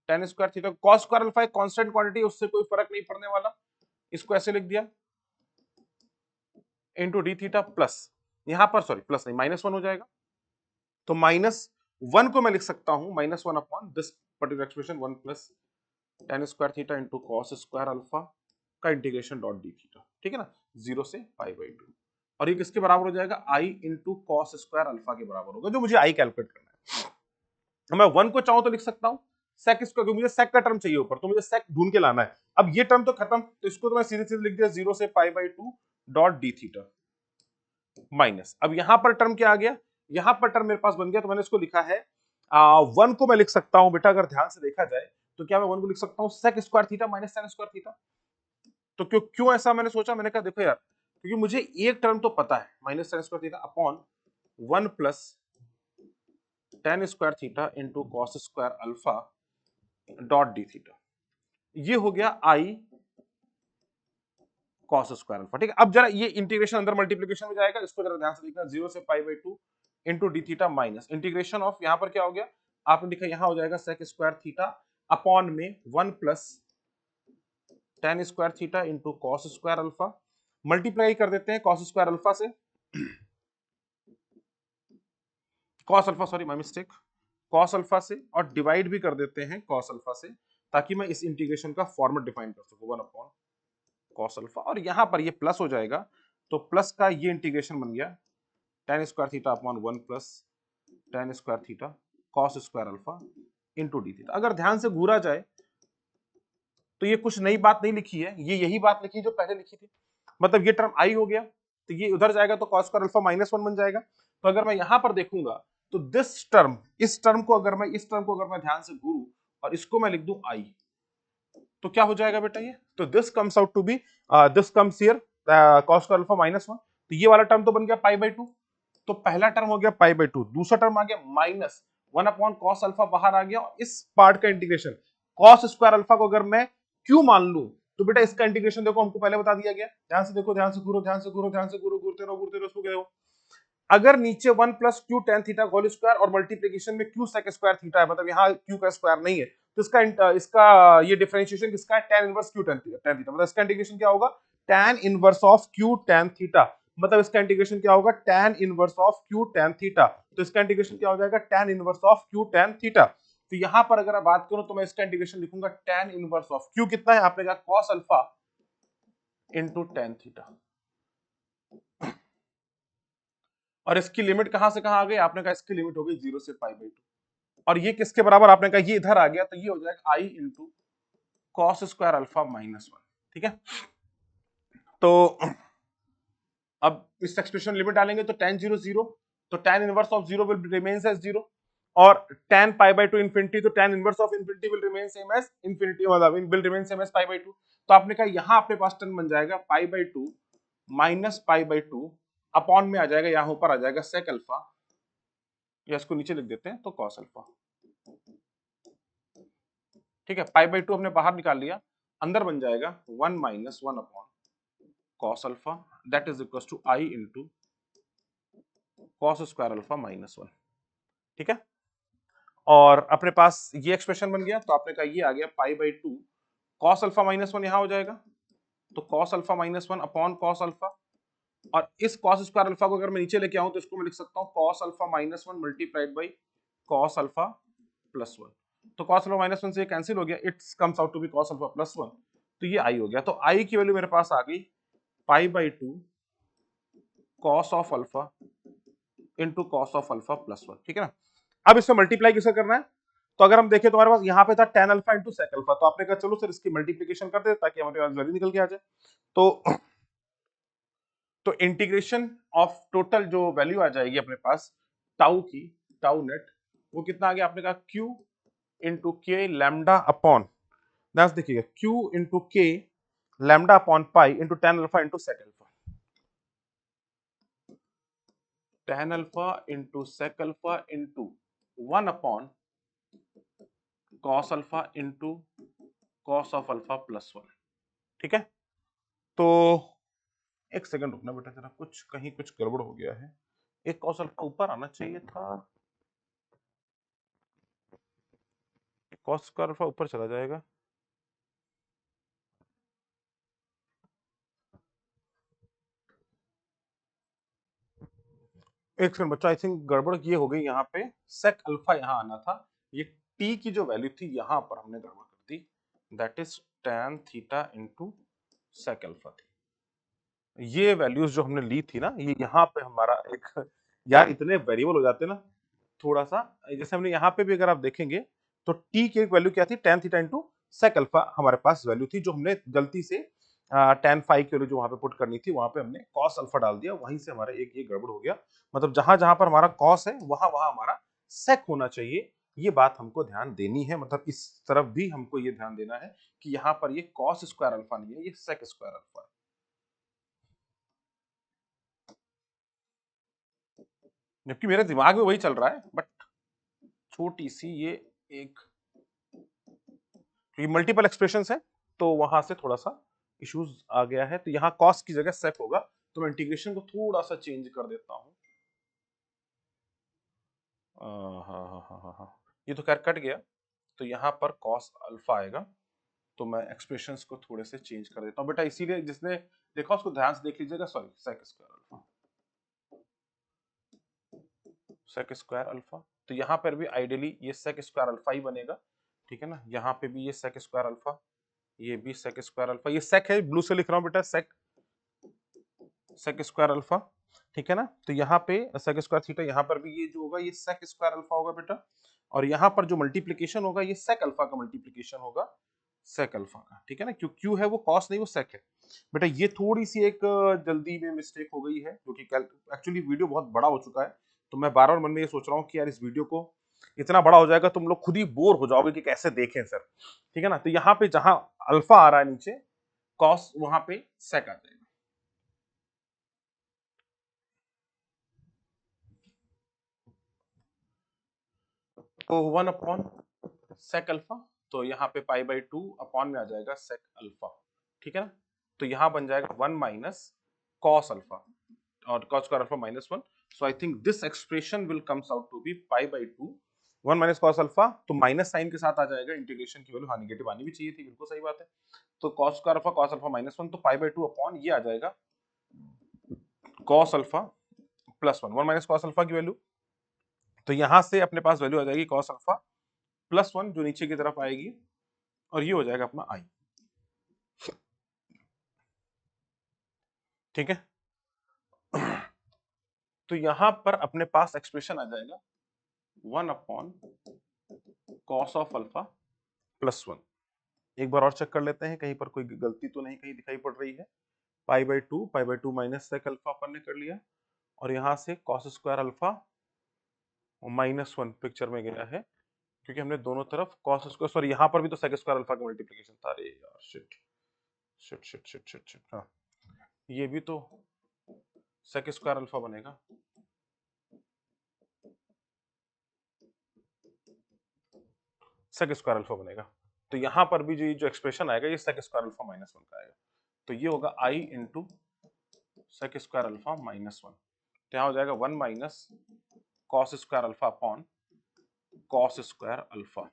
ten square theta, cos square alpha एक कांस्टेंट क्वांटिटी, उससे कोई फर्क नहीं पड़ने वाला, इसको ऐसे लिख दिया इंटू डी थीटा प्लस, यहां पर सॉरी प्लस नहीं -1 हो जाएगा, तो -1 को मैं लिख सकता हूं -1 upon this particular expression 1 plus tan square theta into cos square alpha का इंटीग्रेशन डॉट डी थीटा, ठीक है ना, 0 से पाई बाई 2। और ये किसके बराबर हो जाएगा, I into cos square alpha के बराबर होगा, जो मुझे आई कैलकुलेट करना है। मैं 1 को चाहूं तो लिख सकता हूं सेक स्क्वायर, मुझे सेक का टर्म चाहिए ऊपर, तो मुझे सेक ढूंढ के लाना है। अब ये टर्म तो खत्म, तो इसको तो मैं सीधे सीधे लिख दिया 0 से pi by 2 dot d theta minus. अब यहां पर टर्म क्या आ गया, यहां पर टर्म मेरे पास बन गया, तो मैंने इसको लिखा है 1 को मैं लिख सकता हूं बेटा, अगर ध्यान से देखा जाए तो क्या मैं 1 को लिख सकता हूं sec square theta minus tan square theta. तो क्यों ऐसा मैंने सोचा, मैंने कहा देखो यार, क्योंकि मुझे एक टर्म तो पता है minus tan square theta upon 1 plus tan square theta into cos square alpha dot d theta, ये हो गया आई कॉस स्क्वायर अल्फा। ठीक है, अब जरा ये इंटीग्रेशन अंदर मल्टीप्लिकेशन में जाएगा, इसको जरा ध्यान से देखना, 0 से pi by 2 into d theta minus integration of, यहां पर क्या हो गया, आपने लिखा यहां हो जाएगा सेक स्क्वायर थीटा अपॉन में 1 plus tan square theta into cos square alpha, multiply कर देते हैं कॉस स्क्वायर अल्फा से, cos alpha, sorry my mistake, cos alpha से, और डिवाइड भी कर देते हैं कॉस अल्फा से, ताकि मैं इस इंटीग्रेशन का फॉर्मेट डिफाइन कर सकूं, 1 अपॉन कॉस अल्फा, और यहां पर ये प्लस हो जाएगा, तो प्लस का ये इंटीग्रेशन बन गया tan square theta upon 1 plus tan square theta cos square alpha into d theta. अगर ध्यान से घूरा जाए तो ये कुछ नई बात नहीं लिखी है, ये यही बात लिखी जो पहले लिखी थी, मतलब ये टर्म आई हो गया, तो ये उधर जाएगा तो कॉस स्क्वायर अल्फा माइनस 1 बन जाएगा। तो अगर मैं यहां पर देखूंगा तो दिस टर्म, इस टर्म को अगर मैं, इस टर्म को अगर मैं ध्यान से घूरूं और इसको मैं लिख दूं आई, तो क्या हो जाएगा बेटा ये, तो this comes out to be, this comes here cos square alpha minus 1, तो ये वाला टर्म तो बन गया पाई बाई 2, तो पहला टर्म हो गया पाई बाई 2, दूसरा टर्म आ गया माइनस 1 अपॉन कॉस अल्फा बाहर आ गया, और इस पार्ट का इंटीग्रेशन कॉस स्क्वायर अल्फा को अगर मैं क्यों मान लूं, तो बेटा इसका इंटीग्रेशन देखो हमको पहले बता दिया गया, ध्यान से देखो, ध्यान से घूरो, ध्यान से घूरो, ध्यान से घूरो, घूरते रहो, घूरते रहो, इसको देखो, अगर नीचे 1 plus q tan theta whole square और मल्टीप्लिकेशन में क्यू सेक स्क्वायर थीटा है, मतलब यहाँ क्यू का स्क्वायर नहीं है, तो इसका ये डिफरेंशिएशन किसका है, tan inverse Q tan theta, मतलब इसका इंटीग्रेशन क्या होगा, tan inverse of Q tan theta, मतलब इसका इंटीग्रेशन क्या होगा, tan inverse of Q tan theta, तो इसका इंटीग्रेशन क्या हो जाएगा, tan inverse of Q tan theta. तो यहां पर अगर बात करूं तो मैं इसका इंटीग्रेशन लिखूंगा tan इनवर्स ऑफ क्यू कितना है, आपने कहा cos alpha into tan theta, और इसकी लिमिट कहां से कहां आ गई, आपने कहा इसकी लिमिट हो गई 0 से पाई बाई 2, और ये किसके बराबर, आपने कहा ये इधर आ गया, तो ये हो जाएगा I into cos square alpha minus 1। ठीक है, तो अब इस एक्सप्रेशन लिमिट डालेंगे तो tan 0 0, तो tan inverse of 0 will remains as 0, और tan पाई बाई 2 इंफिनिटी, तो tan inverse of infinity will remain same as infinity, मतलब will remain same as pi by 2, तो आपने कहा यहां अपने पास टर्म बन जाएगा पाई by 2 minus pi by 2 upon में आ जाएगा, यहां ऊपर आ जाएगा सेक अल्फा, या इसको नीचे लिख देते हैं तो कॉस अल्फा। ठीक है, पाई बाई 2 हमने बाहर निकाल लिया, अंदर बन जाएगा 1 minus 1 upon cos alpha, that is equal to I into cos square alpha minus 1। ठीक है, और अपने पास ये एक्सप्रेशन बन गया, तो आपने कहा ये आ गया पाई बाई 2 कॉस अल्फा माइनस 1 यहां हो जाएगा, तो cos alpha minus 1 upon cos alpha, और इस कॉस स्क्वायर अल्फा को अगर मैं नीचे लेके आऊं तो इसको मैं लिख सकता हूं cos alpha minus 1 multiplied by cos alpha plus 1, तो cos अल्फा माइनस 1 से कैंसिल हो गया, it's comes out to be cos alpha plus 1, तो ये आई हो गया, तो आई की वैल्यू मेरे पास आ गई पाई by 2 cos of alpha into cos of alpha plus 1। ठीक है ना, अब इसमें मल्टीप्लाई किसे करना है, तो अगर हम देखें तो हमारे पास यहाँ पे था tan alpha into sec alpha, तो आपने कहा चलो सर इसकी मल्टीप्लिकेशन कर दे ताकि हमारे पास वैल्यू निकल के आ जाए, तो इंटीग्रेशन ऑफ टोटल जो वैल्यू आ जाएगी अपने पास टाउ की, टाउ नेट, वो कितना आ गया, आपने कहा q into k lambda upon, that's देखिएगा q into k lambda upon pi into tan alpha into sec alpha, tan alpha into sec alpha into 1 upon cos alpha into cos of alpha plus 1। ठीक है, तो एक second रुकना बेटा, जरा कुछ कहीं कुछ गड़बड़ हो गया है, एक cos अल्फा ऊपर आना चाहिए था, cos का अल्फा ऊपर चला जाएगा, एक सेकंड बच्चा, आई थिंक गड़बड़ ये हो गई, यहाँ पे सेक अल्फा यहाँ आना था, ये t की जो वैल्यू थी यहाँ पर हमने गड़बड़ कर दी, that is tan theta into sec alpha थी, ये वैल्यूज जो हमने ली थी ना, ये यहाँ पे हमारा एक, यार इतने वेरिएबल हो जाते हैं ना, थोड़ा सा, जैसे हमने यहाँ पे भी अगर आप देखेंगे तो टी की एक वैल्यू क्या थी, tan theta into sec alpha हमारे पास वैल्यू थी, जो हमने गलती से tan फाई की वैल्यू जो वहां पे पुट करनी थी वहां पे हमने cos अल्फा डाल दिया, वहीं से हमारा एक ये गड़बड़ हो गया। मतलब जहां जहां पर हमारा cos है वहां वहां हमारा sec होना चाहिए, ये बात हमको ध्यान देनी है। मतलब इस तरफ भी हमको ये ध्यान देना है कि यहाँ पर ये cos स्क्वायर अल्फा नहीं है, ये sec स्क्वायर अल्फा है। जबकि मेरे दिमाग में वही चल रहा है, बट छोटी सी ये एक मल्टीपल एक्सप्रेशंस है तो वहां से थोड़ा सा इश्यूज आ गया है। तो यहाँ cos की जगह sec होगा, तो मैं इंटीग्रेशन को थोड़ा सा चेंज कर देता हूँ। हाँ हाँ हाँ हाँ हाँ, ये तो खैर कट गया, तो यहाँ पर cos अल्फा आएगा। तो मैं एक्सप्रेशंस को थोड़े से चेंज कर देता हूँ बेटा, इसीलिए जिसने देखा उसको ध्यान से देख लीजिएगा। Sorry, sec square alpha, sec square alpha. तो यहाँ पर भी आइडियली ये sec स्क्वायर अल्फा ही बनेगा, ठीक है ना। यहाँ पे भी ये sec स्क्वायर अल्फा, ये भी sec स्क्वायर अल्फा, ये sec है, ब्लू से लिख रहा हूँ बेटा, sec स्क्वायर अल्फा, ठीक है ना। तो यहाँ पे sec स्क्वायर थीटा, यहाँ पर भी ये जो होगा ये sec स्क्वायर अल्फा होगा बेटा, और यहाँ पर जो मल्टीप्लीकेशन होगा ये sec अल्फा का मल्टीप्लीकेशन होगा sec अल्फा का, ठीक है ना। क्यों क्यू है वो cos नहीं, वो sec है बेटा। ये थोड़ी सी एक जल्दी में मिस्टेक हो गई है, जो कि एक्चुअली वीडियो बहुत बड़ा हो चुका है, तो मैं बार बार मन में ये सोच रहा हूँ कि यार इस वीडियो को इतना बड़ा हो जाएगा तुम लोग खुद ही बोर हो जाओगे कि कैसे देखें सर, ठीक है ना। तो यहाँ पे जहां अल्फा आ रहा है नीचे, cos वहां पे sec आ जाएगा। तो 1 अपॉन sec अल्फा, तो यहाँ पे पाई बाई 2 अपॉन में आ जाएगा sec अल्फा, ठीक है ना। तो यहाँ बन जाएगा 1 माइनस cos अल्फा, और cos square alpha minus 1। So I think this expression will comes out to be pi by 2 1 minus cos alpha, तो माइनस साइन के साथ आ जाएगा, इंटीग्रेशन की वैल्यू हाँ निगेटिव आनी भी चाहिए थी, बिल्कुल सही बात है। तो cos square alpha cos alpha minus 1, तो पाई बाई 2 अपॉन ये आ जाएगा cos alpha plus 1, 1 minus cos alpha की वैल्यू, तो यहां से अपने पास वैल्यू आ जाएगी cos अल्फा प्लस 1 जो नीचे की तरफ आएगी, और ये हो जाएगा अपना आई, ठीक है। तो यहां पर अपने पास एक्सप्रेशन आ जाएगा 1 upon cos of alpha plus 1। एक बार और चेक कर लेते हैं कहीं पर कोई गलती तो नहीं कहीं दिखाई पड़ रही है। Pi by two minus sec alpha अपन ने कर लिया, और यहां से cos square alpha minus 1 picture में गया है, क्योंकि हमने दोनों तरफ कॉस स्क्वायर, सॉरी यहाँ पर भी तो सेक स्क्वायर अल्फा का मल्टीप्लिकेशन था। अरे यार shit shit shit shit shit shit, हाँ ये भी तो सेक स्क्वायर अल्फा बनेगा, सेक स्क्वायर अल्फा बनेगा। तो यहाँ पर भी जो एक्सप्रेशन आएगा ये सेक स्क्वायर अल्फा माइनस 1 का आएगा, तो ये होगा I into sec square alpha minus 1। तो यहाँ हो जाएगा 1 minus cos square alpha upon cos square alpha,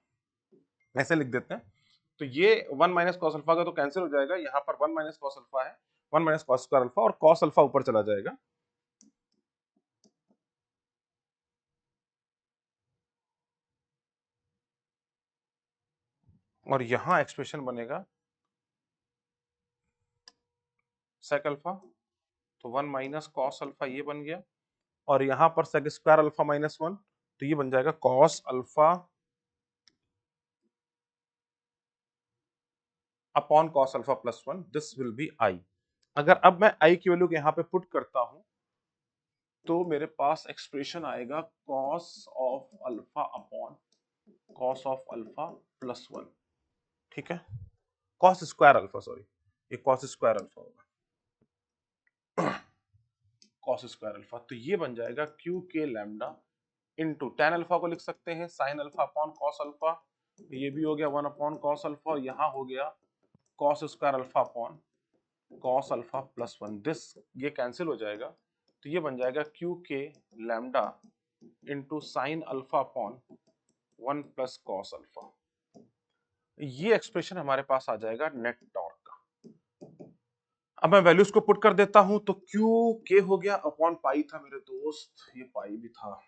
ऐसे लिख देते हैं। तो ये 1 माइनस कॉस अल्फा का तो कैंसिल हो जाएगा, यहाँ पर 1 माइनस कॉस अल्फा है, 1 माइनस कॉस स्क्वायर अल्फा, और कॉस अल्फा ऊपर चला जाएगा, और यहाँ एक्सप्रेशन बनेगा सेक अल्फा, तो 1 माइनस कॉस अल्फा ये बन गया, और यहाँ पर सेक स्क्वायर अल्फा माइनस 1, तो ये बन जाएगा cos alpha upon cos alpha plus 1, this will be I. अगर अब मैं आई की वैल्यू यहाँ पे पुट करता हूं, तो मेरे पास एक्सप्रेशन आएगा cos of alpha upon cos of alpha plus 1, ठीक है। कॉस स्क्वायर अल्फा, सॉरी ये कॉस स्क्वायर अल्फा होगा, कॉस स्क्वायर अल्फा, तो ये बन जाएगा क्यू के लैम्डा इनटू tan अल्फा को लिख सकते हैं sign alpha upon cos alpha, ये भी हो गया 1 अपॉन कॉस अल्फा, और यहाँ हो गया cos square alpha upon cos alpha plus 1, this ये कैंसिल हो जाएगा, तो ये बन जाएगा क्यू के lambda into sine alpha upon 1 plus cos alpha. ये एक्सप्रेशन हमारे पास आ जाएगा नेट टॉर्क का। अब मैं वैल्यूज को पुट कर देता हूं, तो क्यू के हो गया अपॉन पाई था मेरे दोस्त, ये पाई भी था,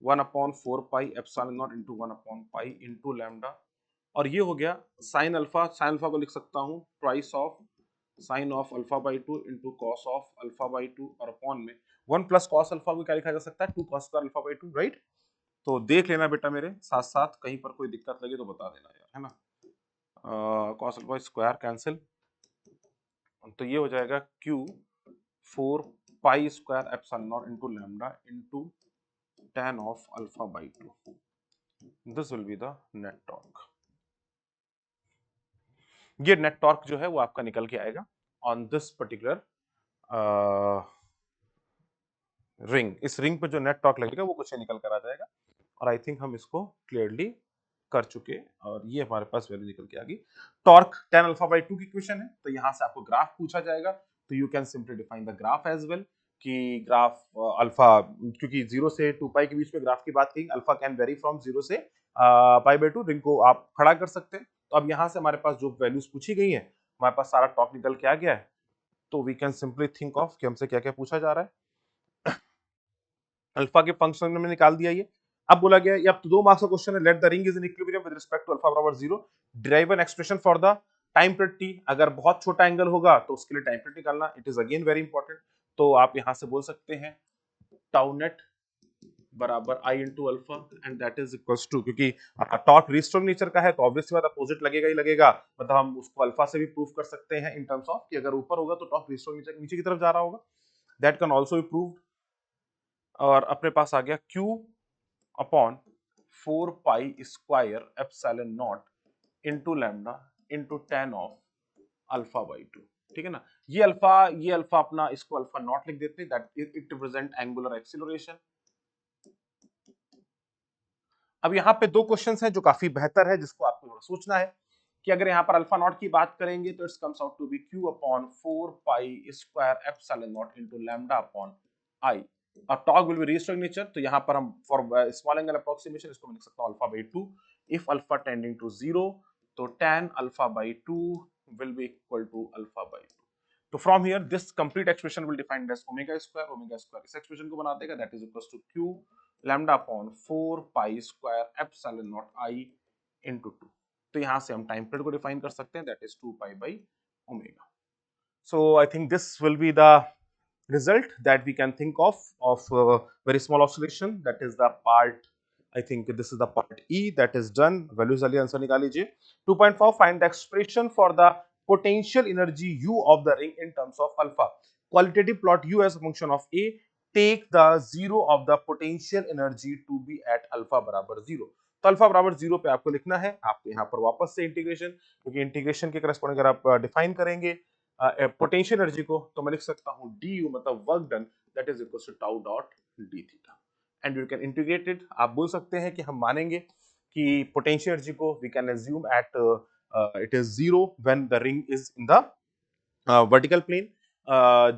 1 upon 4 pi epsilon not into 1 upon pi into lambda, और ये हो गया साइन अल्फा को लिख सकता हूँ twice of sine of alpha by 2 into cos of alpha by 2, और अपॉन में 1 प्लस कॉस अल्फा को क्या लिखा जा सकता है 2 cos square alpha by 2, right. तो देख लेना बेटा मेरे साथ साथ, कहीं पर कोई दिक्कत लगे तो बता देना यार, है ना। कॉस अल्फा स्क्वायर कैंसिल, तो ये हो जाएगा Q 4 pi square epsilon naught into lambda into tan of alpha by 2. This will be the net torque. ये नेट टॉर्क जो है वो आपका निकल के आएगा ऑन दिस पर्टिकुलर रिंग। इस रिंग पे जो नेट टॉर्क लगेगा वो कुछ निकल कर आ जाएगा, और आई थिंक हम इसको क्लियरली कर चुके, और ये हमारे पास वैल्यू निकल के आ गई। टॉर्क tan अल्फा बाई 2 की इक्वेशन है, तो यहां से आपको ग्राफ पूछा जाएगा, तो you can simply define the graph as well कि ग्राफ अल्फा, क्योंकि 0 से 2 पाई के बीच में ग्राफ की बात की, अल्फा कैन वेरी फ्रॉम 0 से पाई बाई 2, रिंग को आप खड़ा कर सकते हैं। तो अब यहां से हमारे पास जो वैल्यूज पूछी गई है, हमारे पास सारा टॉर्क निकल के आ गया है, तो we can simply think of कि हमसे क्या क्या पूछा जा रहा है। अल्फा के फंक्शन में निकाल दिया ये। अब बोला गया ये अब तो 2 मार्क्स का क्वेश्चन है, let the ring is in equilibrium with respect to alpha बराबर 0, derive an expression for the time period t। अगर बहुत छोटा एंगल होगा तो उसके लिए टाइम पीरियड निकालना, it is again very important. तो आप यहां से बोल सकते हैं टाउ नेट बराबर i into alpha, and that is equals to, क्योंकि टॉर्क रीस्ट्रोक नेचर का है तो ऑब्वियसली बात अपोजिट लगेगा ही लगेगा, मतलब हम उसको अल्फा से भी प्रूव कर सकते हैं इन टर्म्स ऑफ कि अगर ऊपर होगा तो टॉर्क रीस्ट्रोक नेचर नीचे की तरफ जा रहा होगा, that can also be proved. और अपने पास आ गया Q upon 4 pi square epsilon naught into lambda into tan of alpha by 2, ठीक है ना। ये अल्फा अपना, इसको अल्फा नॉट लिख देते हैं, that it represent angular acceleration. अब यहाँ पे 2 क्वेश्चंस हैं जो काफी बेहतर है, जिसको आपको थोड़ा सोचना है कि अगर यहाँ पर अल्फा नॉट की बात करेंगे तो it's comes out to be Q upon 4 pi square epsilon naught into lambda upon I, और torque will be restoring nature, तो यहाँ पर हम फॉर स्मॉल एंगल अप्रोक्सीमेशन इसको मैं लिख सकता हूँ alpha by 2, if alpha tending to 0 तो tan alpha by 2 will be equal to alpha by 2. तो from here this complete expression will defined as omega square इस expression को बना देगा, that is equals to Q lambda upon 4 pi square epsilon naught I into 2। तो यहाँ से हम time period को डिफाइन कर सकते हैं, that is 2 pi by omega। So I think this will be the result that we can think of very small oscillation, that is the part, I think this is the part E that is done। values वाली answer निकाल लीजिए। 2.4 find the expression for the potential energy U of the ring in terms of alpha, qualitative plot U as a function of A, take the zero of the potential energy to be at alpha बराबर 0। तो alpha बराबर 0 पे आपको लिखना है, आपको यहाँ पर वापस से इंटीग्रेशन, क्योंकि इंटीग्रेशन के करस्पॉन्डिंग अगर आप डिफाइन करेंगे पोटेंशियल एनर्जी को, तो मैं लिख सकता हूँ du मतलब work done, that is equal to tau dot d theta, and you can integrate it. आप बोल सकते हैं कि हम मानेंगे कि पोटेंशियल एनर्जी को we can assume at it is 0 when the ring is in the vertical plane.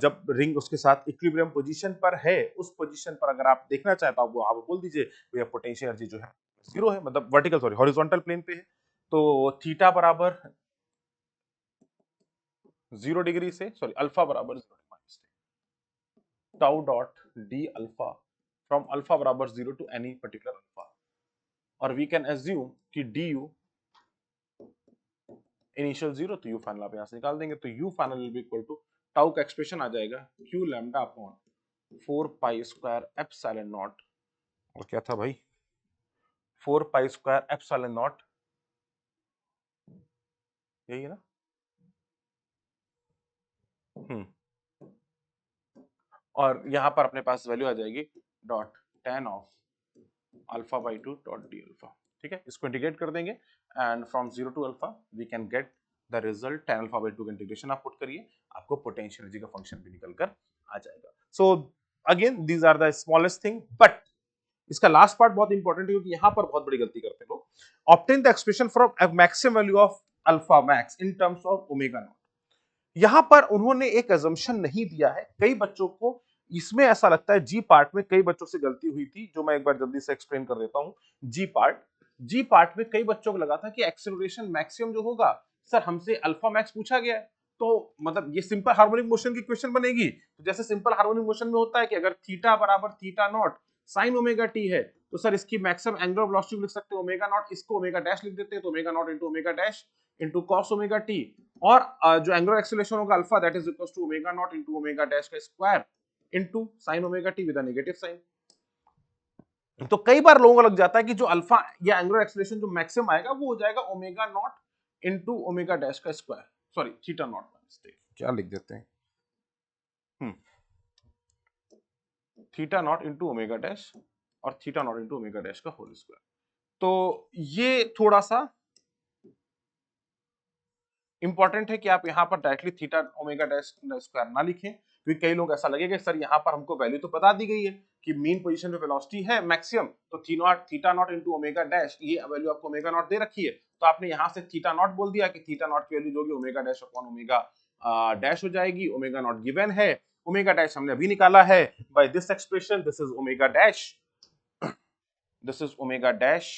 जब रिंग उसके साथ इक्विलिब्रियम पोजीशन पर है, उस पोजीशन पर अगर आप देखना चाहे तो आप बोल दीजिए भैया पोटेंशियल एनर्जी जो है 0 है, मतलब वर्टिकल सॉरी हॉरिजॉन्टल प्लेन पे है, तो थीटा बराबर 0 डिग्री से, सॉरी अल्फा बराबर 0 tau dot d alpha from alpha बराबर 0 टू एनी पर्टिकुलर अल्फा, और वी कैन अज्यूम कि डी यू इनिशियल 0, तो यू फाइनल आप यहां से निकाल देंगे, तो you final will be equal to tau का एक्सप्रेशन आ जाएगा q lambda upon 4 pi square epsilon naught, और क्या था भाई 4 पाई स्क्वायर एप्सिलॉन नॉट, यही है ना। और यहां पर अपने पास वैल्यू आ जाएगी dot tan of alpha by 2 dot d alpha, ठीक है। इसको इंटीग्रेट कर देंगे and from 0 to alpha we can get the result tan alpha by 2 का इंटीग्रेशन आप पुट करिए, आपको पोटेंशियल एनर्जी का फंक्शन भी निकल कर आ जाएगा। So again these are the smallest thing, but इसका लास्ट पार्ट बहुत इंपॉर्टेंट है, क्योंकि यहां पर बहुत बड़ी गलती करते हैं लोग। Obtain the expression from maximum value of alpha max in terms of omega naught. यहां पर उन्होंने एक अजम्पशन नहीं दिया है, कई बच्चों को इसमें ऐसा लगता है, जी पार्ट में कई बच्चों से गलती हुई थी, जो मैं एक बार जल्दी से एक्सप्लेन कर देता हूं। जी पार्ट में कई बच्चों को लगा था कि एक्सेलरेशन मैक्सिमम जो होगा, सर हमसे अल्फा मैक्स पूछा गया है, तो मतलब ये सिंपल हार्मोनिक मोशन की क्वेश्चन बनेगी, तो जैसे सिंपल हार्मोनिक मोशन में होता है कि अगर थीटा बराबर theta naught sine omega T है, तो सर इसकी मैक्सिमम एंगुलर वेलोसिटी लिख सकते हैं ओमेगा नॉट, इसको ओमेगा डैश लिख देते हैं, तो omega naught into omega dash into cos omega t, और जो एंगुलर एक्सेलरेशन होगा alpha, that is equals to omega naught into omega dash का square into sin omega t with a negative sign. तो कई बार लोगों को लग जाता है कि जो अल्फा या एंगुलर एक्सेलरेशन जो मैक्सिमम आएगा वो हो जाएगा omega naught into omega dash का स्क्वायर, सॉरी थीटा नॉट का मिस्टेक, क्या लिख देते हैं, theta naught into omega dash और theta naught into omega dash का होल स्क्वायर। तो ये थोड़ा सा इंपॉर्टेंट है कि आप यहाँ पर directly theta omega dash square ना लिखें, क्योंकि कई लोग ऐसा लगेगा सर यहाँ पर हमको वैल्यू तो बता दी गई है कि मीन पोजीशन पे वेलोसिटी है मैक्सिमम, तो theta naught into omega dash, ये वैल्यू आपको ओमेगा नॉट दे रखी है, तो आपने यहाँ से थीटा नॉट बोल दिया कि थीटा नॉट की वैल्यू जो होगी omega dash upon omega dash हो जाएगी, ओमेगा नॉट गिवन है, ओमेगा डैश हमने अभी निकाला है by this expression, this is omega dash, this is omega dash,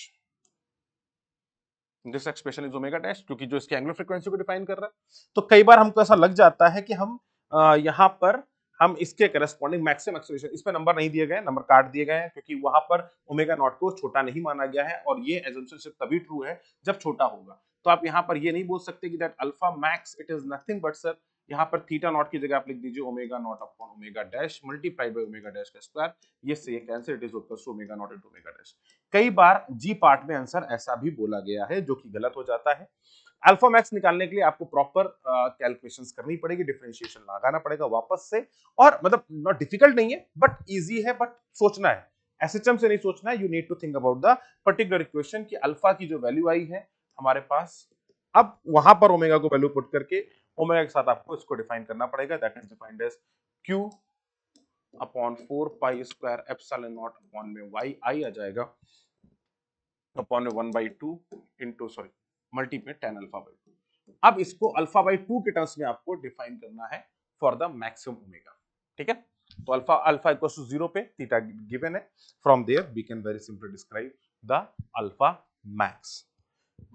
this expression is omega dash, क्योंकि जो इसकी एंगुलर फ्रीक्वेंसी को डिफाइन कर रहा है। तो कई बार हमको ऐसा लग जाता है कि हम यहाँ पर हम इसके करस्पॉन्डिंग मैक्सिमम एक्सेलरेशन, इस पे नंबर नहीं दिए गए, नंबर काट दिए गए हैं, क्योंकि वहां पर ओमेगा नॉट को छोटा नहीं माना गया है, और ये एजम्पशन सिर्फ तभी ट्रू है जब छोटा होगा। तो आप यहाँ पर ये नहीं बोल सकते कि that alpha max it is nothing but sir, यहाँ पर थीटा नॉट की जगह आप लिख दीजिए omega naught upon omega dash multiplied by omega dash का स्क्वायर, ये से ये cancel, it is equal to omega naught into omega dash. कई बार जी पार्ट में आंसर ऐसा भी बोला गया है जो कि गलत हो जाता है। अल्फा मैक्स निकालने के लिए आपको प्रॉपर कैलकुलेशंस करनी पड़ेगी, डिफरेंशिएशन लगाना पड़ेगा वापस से, और मतलब नॉट डिफिकल्ट नहीं है बट इजी है, बट सोचना है, एसएचएम से नहीं सोचना है, you need to think about the particular equation कि अल्फा की जो वैल्यू आई है हमारे पास, अब वहां पर ओमेगा को वैल्यू पुट करके ओमेगा के साथ आपको इसको डिफाइन करना पड़ेगा, that is defined as q upon 4 pi square epsilon naught upon में y आई आ जाएगा अपॉन में 1/2 इनटू सॉरी मल्टी में tan अल्फा बाई 2। अब इसको अल्फा बाई 2 के टर्म्स में आपको डिफाइन करना है फॉर द मैक्सिमम ओमेगा, ठीक है। तो अल्फा अल्फा इक्वल्स टू 0 पे थीटा गिवन है, from there we can very simply describe the alpha max.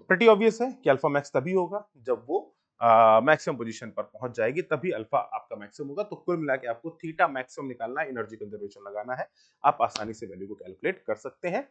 Pretty obvious है कि अल्फा मैक्स तभी होगा जब वो मैक्सिमम पोजीशन पर पहुंच जाएगी, तभी अल्फा आपका मैक्सिमम होगा। तो कुल मिला के आपको थीटा मैक्सिमम निकालना है, एनर्जी कंजर्वेशन लगाना है, आप आसानी से वैल्यू को कैलकुलेट कर सकते हैं,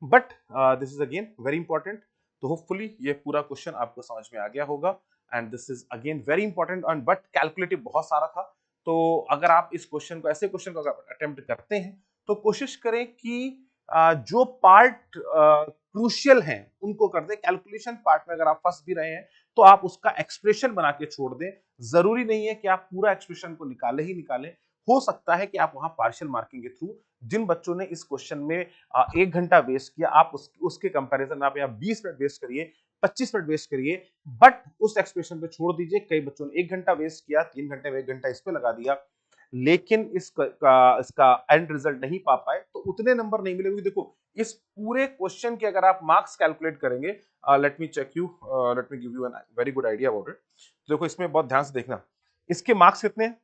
but this is again very important. तो होपफुली ये पूरा क्वेश्चन आपको समझ में आ गया होगा, and this is again very important and but calculative बहुत सारा था। तो अगर आप इस क्वेश्चन को, ऐसे क्वेश्चन को अगर अटेम्प्ट करते हैं तो कोशिश करें कि जो पार्ट क्रूशियल हैं उनको कर दें, कैलकुलेशन पार्ट में अगर आप फंस भी रहे हैं तो आप उसका एक्सप्रेशन बना के छोड़ दें, जरूरी नहीं है कि आप पूरा एक्सप्रेशन को निकाले ही निकालें, हो सकता है कि आप वहां पार्शियल मार्किंग के थ्रू, जिन बच्चों ने इस क्वेश्चन में 1 घंटा वेस्ट किया, आप उसके कंपैरिजन आप यहाँ 20 मिनट वेस्ट करिए, 25 मिनट वेस्ट करिए, बट उस एक्सप्रेशन पे छोड़ दीजिए। कई बच्चों ने 1 घंटा वेस्ट किया, 3 घंटे में 1 घंटा इस पे लगा दिया, लेकिन इसका एंड रिजल्ट नहीं पा पाए, तो उतने नंबर नहीं मिलेंगे। देखो इस पूरे क्वेश्चन के अगर आप मार्क्स कैलकुलेट करेंगे, let me check you, let me give you an very good idea about it. देखो इसमें बहुत ध्यान से देखना, इसके मार्क्स कितने हैं,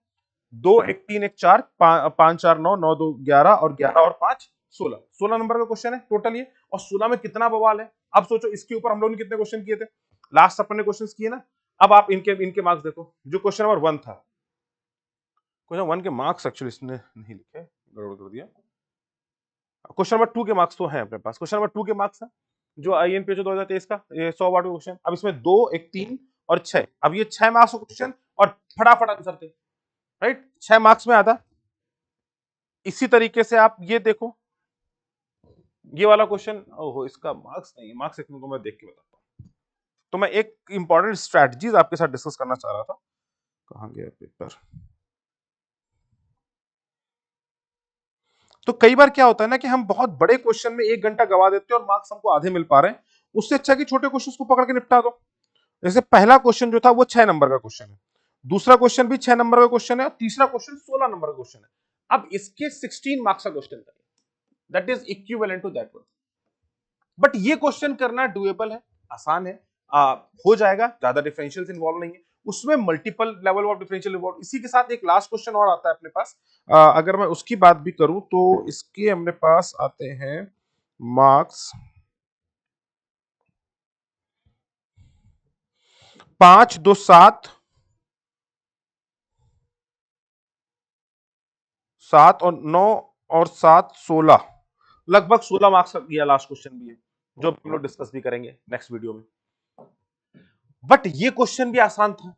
2 1 3 1 4 5 4 9 9 2 11 और 11 और 5 16, 16 नंबर का क्वेश्चन है टोटल ये, और 16 में कितना बवाल है। अब सोचो इसके ऊपर हम लोगों ने कितने क्वेश्चन किए थे, लास्ट अपन ने क्वेश्चन किए ना, अब आप इनके मार्क्स देखो। जो क्वेश्चन नंबर 1 था, क्वेश्चन 1 के मार्क्स एक्चुअली इसने नहीं लिखे, गड़बड़ कर दिया। क्वेश्चन नंबर 2 के मार्क्स तो हैं अपने पास, क्वेश्चन नंबर 2 के मार्क्स है जो आईएनपीएच 2023 का, ये 100 वाट का क्वेश्चन। अब इसमें 2 1 3 और 6, अब ये 6 मार्क्स का क्वेश्चन और फटाफट आंसर थे, राइट, 6 मार्क्स में आता। इसी तरीके से आप ये देखो, ये वाला क्वेश्चन, ओहो इसका मार्क्स नहीं है, मार्क्स इतने को मैं देख के बताता हूँ। तो मैं एक इंपॉर्टेंट स्ट्रेटजीज आपके साथ डिस्कस करना चाह रहा था, कहां गया पेपर। तो कई बार क्या होता है ना कि हम बहुत बड़े क्वेश्चन में 1 घंटा गवा देते हैं और मार्क्स हमको आधे मिल पा रहे हैं, उससे अच्छा कि छोटे क्वेश्चन को पकड़ के निपटा दो। जैसे पहला क्वेश्चन जो था वो 6 नंबर का क्वेश्चन है, दूसरा क्वेश्चन भी 6 नंबर का क्वेश्चन है, और तीसरा क्वेश्चन 16 नंबर का क्वेश्चन है। अब इसके 16 मार्क्स का क्वेश्चन करिए, that is equivalent to that one. But ये क्वेश्चन करना डुएबल है, आसान है, हो जाएगा, ज्यादा डिफरेंशियल्स इन्वॉल्व नहीं है उसमें, multiple level of differential involve. इसी के साथ एक लास्ट क्वेश्चन और आता है अपने पास, अगर मैं उसकी बात भी करूं तो इसके अपने पास आते हैं मार्क्स 5 2 7 7 और 9 और 7 16, लगभग 16 मार्क्स का यह लास्ट क्वेश्चन भी है जो हम लोग डिस्कस भी करेंगे नेक्स्ट वीडियो में। बट ये क्वेश्चन भी आसान था,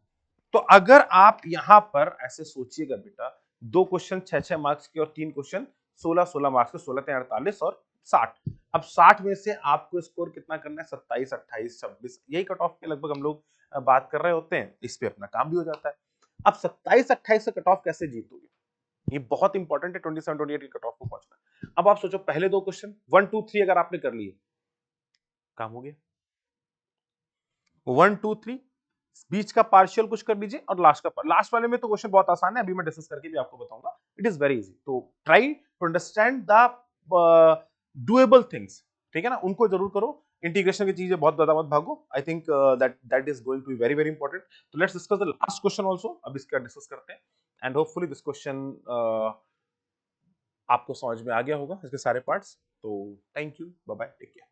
तो अगर आप यहां पर ऐसे सोचिएगा बेटा, 2 क्वेश्चन 6 6 मार्क्स के और 3 क्वेश्चन 16 16 मार्क्स के, 16 3 48 और 60। अब 60 में से आपको स्कोर कितना करना है, 27, 28, 26, यही कट ऑफ के लगभग हम लोग बात कर रहे होते हैं, इस पे अपना काम भी हो जाता है। अब 27, 28 से कट ऑफ कैसे जीतोगे, ये बहुत इंपॉर्टेंट है 27, 28 की कट ऑफ को पहुंचना। अब आप सोचो पहले दो क्वेश्चन 1, 2, 3 अगर आपने कर लिए, काम हो गया। 1, 2, 3 बीच का पार्शियल कुछ कर लीजिए और लास्ट वाले में तो क्वेश्चन बहुत आसान है, अभी मैं डिस्कस करके भी आपको बताऊंगा। It is very easy. तो try to understand the doable things, ठीक है ना, उनको जरूर करो। इंटीग्रेशन की चीजें बहुत ज्यादा मत भागो। I think that is going to be very very important. तो let's discuss the last question also, अब इसका डिस्कस करते हैं एंड होपफुली दिस क्वेश्चन आपको समझ में आ गया होगा इसके सारे पार्ट्स। तो thank you, bye bye, take care.